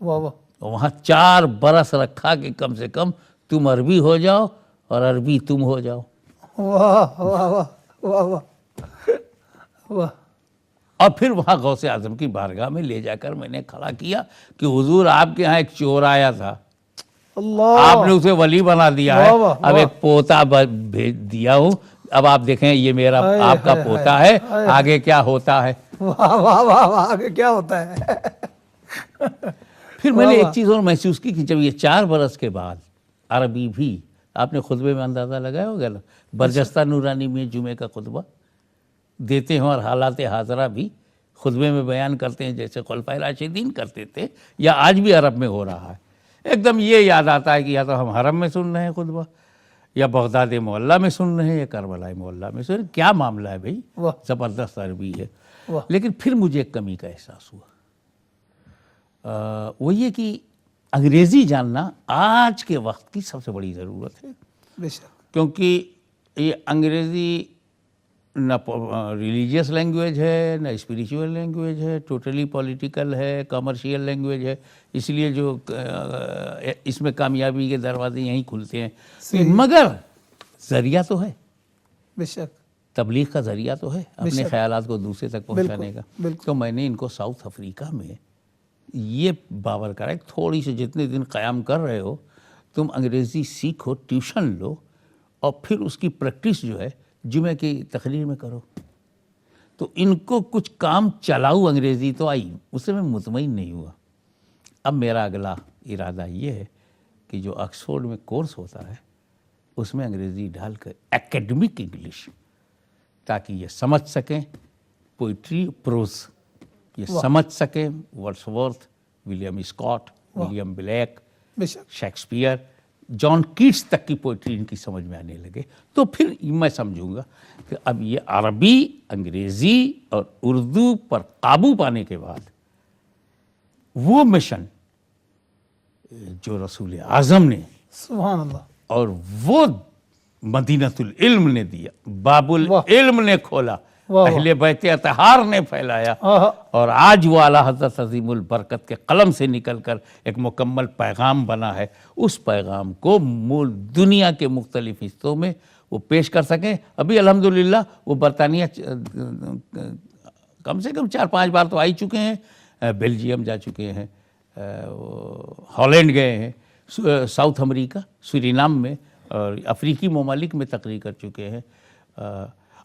واہ واہ، اور وہاں 4 برس رکھا کہ کم سے کم تم عربی ہو جاؤ اور عربی تم ہو جاؤ۔ واہ واہ واہ واہ واہ واہ، اور پھر وہاں غوث اعظم کی بارگاہ میں لے جا کر میں نے کھڑا کیا کہ حضور آپ کے ہاں ایک چور آیا تھا، اللہ، آپ نے اسے ولی بنا دیا ہے، واہ واہ اب ایک پوتا بھیج دیا ہوں، اب آپ دیکھیں یہ میرا آپ کا پوتا ہے، آگے کیا ہوتا ہے۔ واہ واہ واہ واہ، آگے کیا ہوتا ہے؟ پھر میں نے ایک چیز اور محسوس کی کہ جب یہ 4 برس کے بعد عربی بھی، آپ نے خطبے میں اندازہ لگایا ہوگا نا، برجستہ نورانی میں جمعے کا خطبہ دیتے ہیں اور حالات حاضرہ بھی خطبے میں بیان کرتے ہیں جیسے خلفائے راشدین کرتے تھے، یا آج بھی عرب میں ہو رہا ہے، ایک دم یہ یاد آتا ہے کہ یا تو ہم حرم میں سن رہے ہیں خطبہ، یا بغداد محلہ میں سن رہے ہیں، یا کربلا محلہ میں سن رہے ہیں. کیا معاملہ ہے بھائی؟ زبردست عربی ہے. لیکن پھر مجھے ایک کمی کا احساس ہوا، وہ یہ کہ انگریزی جاننا آج کے وقت کی سب سے بڑی ضرورت ہے. بے شک. کیونکہ یہ انگریزی نہ ریلیجیس لینگویج ہے، نہ اسپریچول لینگویج ہے، ٹوٹلی پولیٹیکل ہے، کامرشیل لینگویج ہے. اس لیے جو اس میں کامیابی کے دروازے یہیں کھلتے ہیں. مگر ذریعہ تو ہے، بے شک، تبلیغ کا ذریعہ تو ہے اپنے خیالات کو دوسرے تک پہنچانے کا. تو میں نے ان کو ساؤتھ افریقہ میں یہ باور کرا کہ تھوڑی سی جتنے دن قیام کر رہے ہو تم انگریزی سیکھو، ٹیوشن لو، اور پھر اس کی پریکٹس جو ہے جمعہ کی تقریر میں کرو. تو ان کو کچھ کام چلاؤ انگریزی تو آئی، اس سے میں مطمئن نہیں ہوا. اب میرا اگلا ارادہ یہ ہے کہ جو آکسفورڈ میں کورس ہوتا ہے اس میں انگریزی ڈال کر ایکیڈمک انگلش، تاکہ یہ سمجھ سکیں پوئٹری، پروز، یہ سمجھ سکیں Wordsworth, William Scott, William Blake, Shakespeare, John Keats تک کی پوئٹری ان کی سمجھ میں آنے لگے. تو پھر میں سمجھوں گا کہ اب یہ عربی، انگریزی اور اردو پر قابو پانے کے بعد وہ مشن جو رسول اعظم نے، سبحان اللہ، اور وہ مدینۃ العلم نے دیا، باب العلم نے کھولا، اہل بیت اطہار نے پھیلایا، اور آج وہ اعلیٰ حضرت عظیم البرکت کے قلم سے نکل کر ایک مکمل پیغام بنا ہے. اس پیغام کو دنیا کے مختلف حصوں میں وہ پیش کر سکیں. ابھی الحمدللہ وہ برطانیہ کم سے کم 4-5 بار تو آ ہی چکے ہیں، بیلجیم جا چکے ہیں، ہالینڈ گئے ہیں، ساؤتھ امریکہ، سورینام میں اور افریقی ممالک میں تقریر کر چکے ہیں.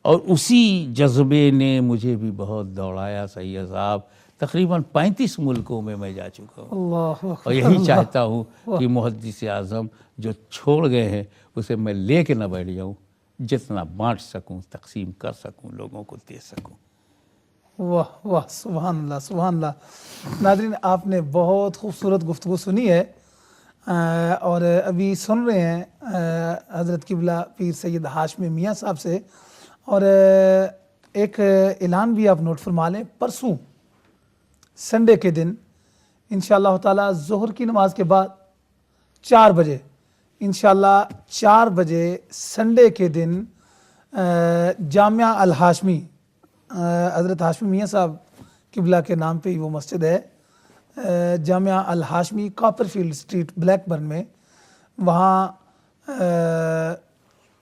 اور اسی جذبے نے مجھے بھی بہت دوڑایا سید صاحب. تقریباً 35 ملکوں میں میں جا چکا ہوں، اور یہی چاہتا ہوں کہ محدث اعظم جو چھوڑ گئے ہیں اسے میں لے کے نہ بیٹھ جاؤں، جتنا بانٹ سکوں، تقسیم کر سکوں، لوگوں کو دے سکوں. واہ واہ، سبحان اللہ، سبحان اللہ. ناظرین، آپ نے بہت خوبصورت گفتگو سنی ہے، اور ابھی سن رہے ہیں حضرت قبلہ پیر سید ہاشمی میاں صاحب سے. اور ایک اعلان بھی آپ نوٹ فرما لیں، پرسوں سنڈے کے دن انشاءاللہ تعالی ظہر کی نماز کے بعد 4 بجے انشاءاللہ 4 بجے سنڈے کے دن جامعہ الہاشمی، حضرت ہاشمی میاں صاحب قبلہ کے نام پہ ہی وہ مسجد ہے، جامعہ الہاشمی، Copperfield street, Blackburn میں، وہاں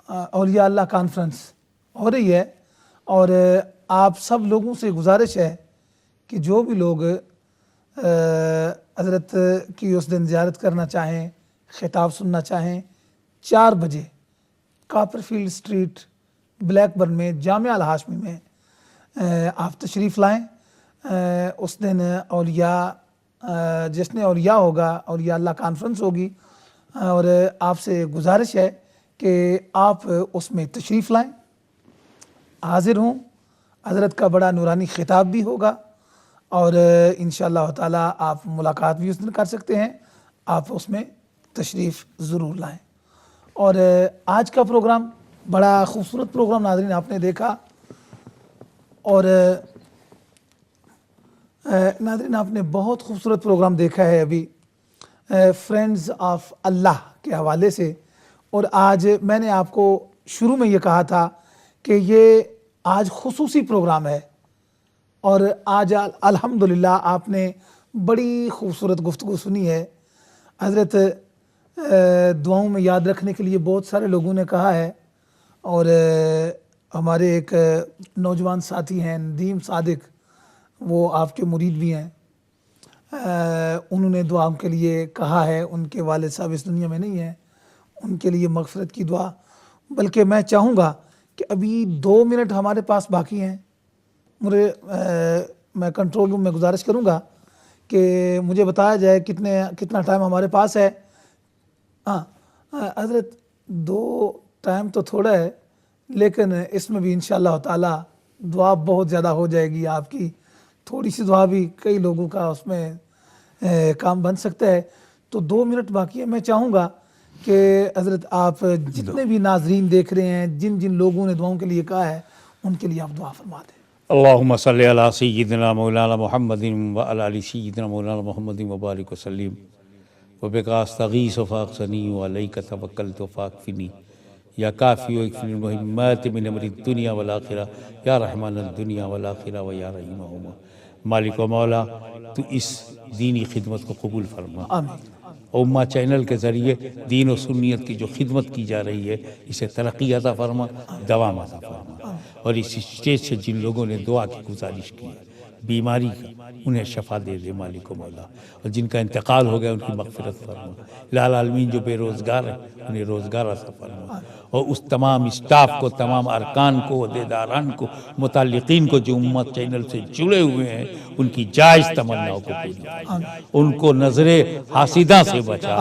اولیاء اللہ کانفرنس ہو رہی ہے. اور آپ سب لوگوں سے گزارش ہے کہ جو بھی لوگ حضرت کی اس دن زیارت کرنا چاہیں، خطاب سننا چاہیں، 4 بجے Copperfield street, Blackburn میں، جامعہ الہاشمی میں آپ تشریف لائیں. اس دن اولیاء، جس نے اولیاء ہوگا، اولیاء اللہ کانفرنس ہوگی، اور آپ سے گزارش ہے کہ آپ اس میں تشریف لائیں، حاضر ہوں. حضرت کا بڑا نورانی خطاب بھی ہوگا، اور انشاءاللہ تعالی آپ ملاقات بھی اس دن کر سکتے ہیں. آپ اس میں تشریف ضرور لائیں. اور آج کا پروگرام بڑا خوبصورت پروگرام ناظرین آپ نے دیکھا. اور ناظرین آپ نے بہت خوبصورت پروگرام دیکھا ہے ابھی فرینڈز آف اللہ کے حوالے سے. اور آج میں نے آپ کو شروع میں یہ کہا تھا کہ یہ آج خصوصی پروگرام ہے، اور آج الحمدللہ آپ نے بڑی خوبصورت گفتگو سنی ہے. حضرت دعاؤں میں یاد رکھنے کے لیے بہت سارے لوگوں نے کہا ہے، اور ہمارے ایک نوجوان ساتھی ہیں ندیم صادق، وہ آپ کے مرید بھی ہیں، انہوں نے دعاؤں کے لیے کہا ہے. ان کے والد صاحب اس دنیا میں نہیں ہیں، ان کے لیے مغفرت کی دعا. بلکہ میں چاہوں گا کہ ابھی 2 منٹ ہمارے پاس باقی ہیں. میں کنٹرول روم میں گزارش کروں گا کہ مجھے بتایا جائے کتنا ٹائم ہمارے پاس ہے. ہاں حضرت 2 ٹائم تو تھوڑا ہے، لیکن اس میں بھی انشاءاللہ تعالی دعا بہت زیادہ ہو جائے گی. آپ کی تھوڑی سی دعا بھی کئی لوگوں کا اس میں کام بن سکتا ہے. تو 2 منٹ باقی ہے. میں چاہوں گا کہ حضرت آپ جتنے بھی ناظرین دیکھ رہے ہیں، جن جن لوگوں نے دعاؤں کے لیے کہا ہے، ان کے لیے آپ دعا فرما دیں. اللہم صلی علی سیدنا مولانا محمد وعلی آل سیدنا مولانا محمد وبارک وسلم وبک استغیث فاغثنی وعلیک توکلت فاکفنی یا کافی واکفنی المہمات من امر الدنیا والآخرہ یا رحمان الدنیا والآخرہ و یا رحیمہما. مالک و مولا تو اس دینی خدمت کو قبول فرما. آمین. امہ چینل کے ذریعے دین و سنیت کی جو خدمت کی جا رہی ہے اسے ترقی عطا فرما، دوام عطا فرما. اور اس اسٹیج سے جن لوگوں نے دعا کی گزارش کی ہے بیماری کا، انہیں شفا دے دے مالک و مولا. اور جن کا انتقال ہو گیا ان کی مغفرت فرما. العالمین جو بے روزگار ہیں انہیں روزگار عطا فرما. اور اس تمام اسٹاف کو، تمام ارکان کو، عہدیداران کو، متعلقین کو جو امت چینل سے جڑے ہوئے ہیں، ان کی جائز تمناؤں کو پوری فرما. ان کو نظر حاسدہ سے بچا.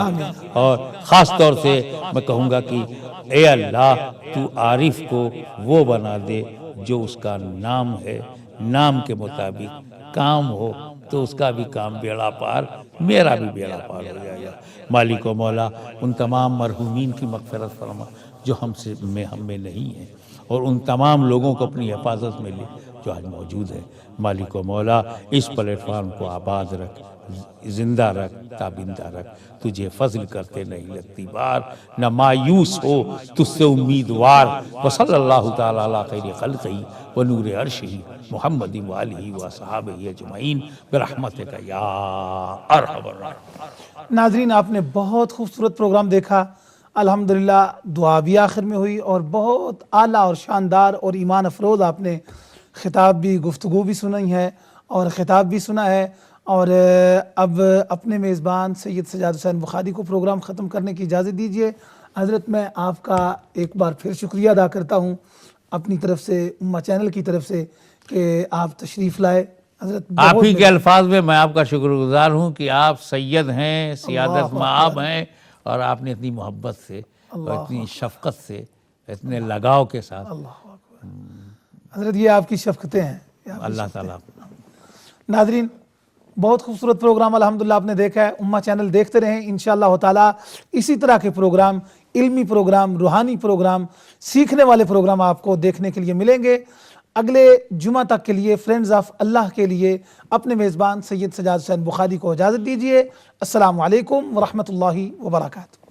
اور خاص طور سے میں کہوں گا کہ اے اللہ تو عارف کو وہ بنا دے جو اس کا نام ہے، نام کے مطابق کام ہو تو اس کا بھی کام بیڑا پار، میرا بھی بیڑا پار ہو جائے گا. مالک و مولا ان تمام مرحومین کی مغفرت فرما جو ہم میں نہیں ہیں، اور ان تمام لوگوں کو اپنی حفاظت میں لے جو آج موجود ہے. مالک و مولا اس پلیٹ فارم کو آباد رکھ، زندہ رکھ، تابندہ رکھ. تجھے فضل کرتے نہیں لگتی بار، نہ مایوس ہو تجھ سے امیدوار. وصلی اللہ تعالی علی خیر خلقہ ونور عرشہ محمد وآلہ وصحابہ اجمعین برحمتک یا ارحم الراحمین. ناظرین، آپ نے بہت خوبصورت پروگرام دیکھا. الحمدللہ دعا بھی آخر میں ہوئی، اور بہت اعلیٰ اور شاندار اور ایمان افروز آپ نے خطاب بھی، گفتگو بھی سنی ہے اور خطاب بھی سنا ہے. اور اب اپنے میزبان سید سجاد حسین بخاری کو پروگرام ختم کرنے کی اجازت دیجیے. حضرت میں آپ کا ایک بار پھر شکریہ ادا کرتا ہوں اپنی طرف سے، امہ چینل کی طرف سے، کہ آپ تشریف لائے. حضرت آپ ہی کے الفاظ میں میں آپ کا شکر گزار ہوں کہ آپ سید ہیں، سیادت مآب ہیں، اور آپ نے اتنی محبت سے اور اتنی شفقت سے، اتنے لگاؤ کے ساتھ. حضرت یہ آپ کی شفقتیں ہیں. اللہ تعالیٰ. ناظرین، بہت خوبصورت پروگرام الحمدللہ آپ نے دیکھا ہے. امہ چینل دیکھتے رہیں. انشاءاللہ تعالی اسی طرح کے پروگرام، علمی پروگرام، روحانی پروگرام، سیکھنے والے پروگرام آپ کو دیکھنے کے لیے ملیں گے. اگلے جمعہ تک کے لیے فرینڈز آف اللہ کے لیے اپنے میزبان سید سجاد حسین بخاری کو اجازت دیجیے. السلام علیکم ورحمۃ اللہ وبرکاتہ.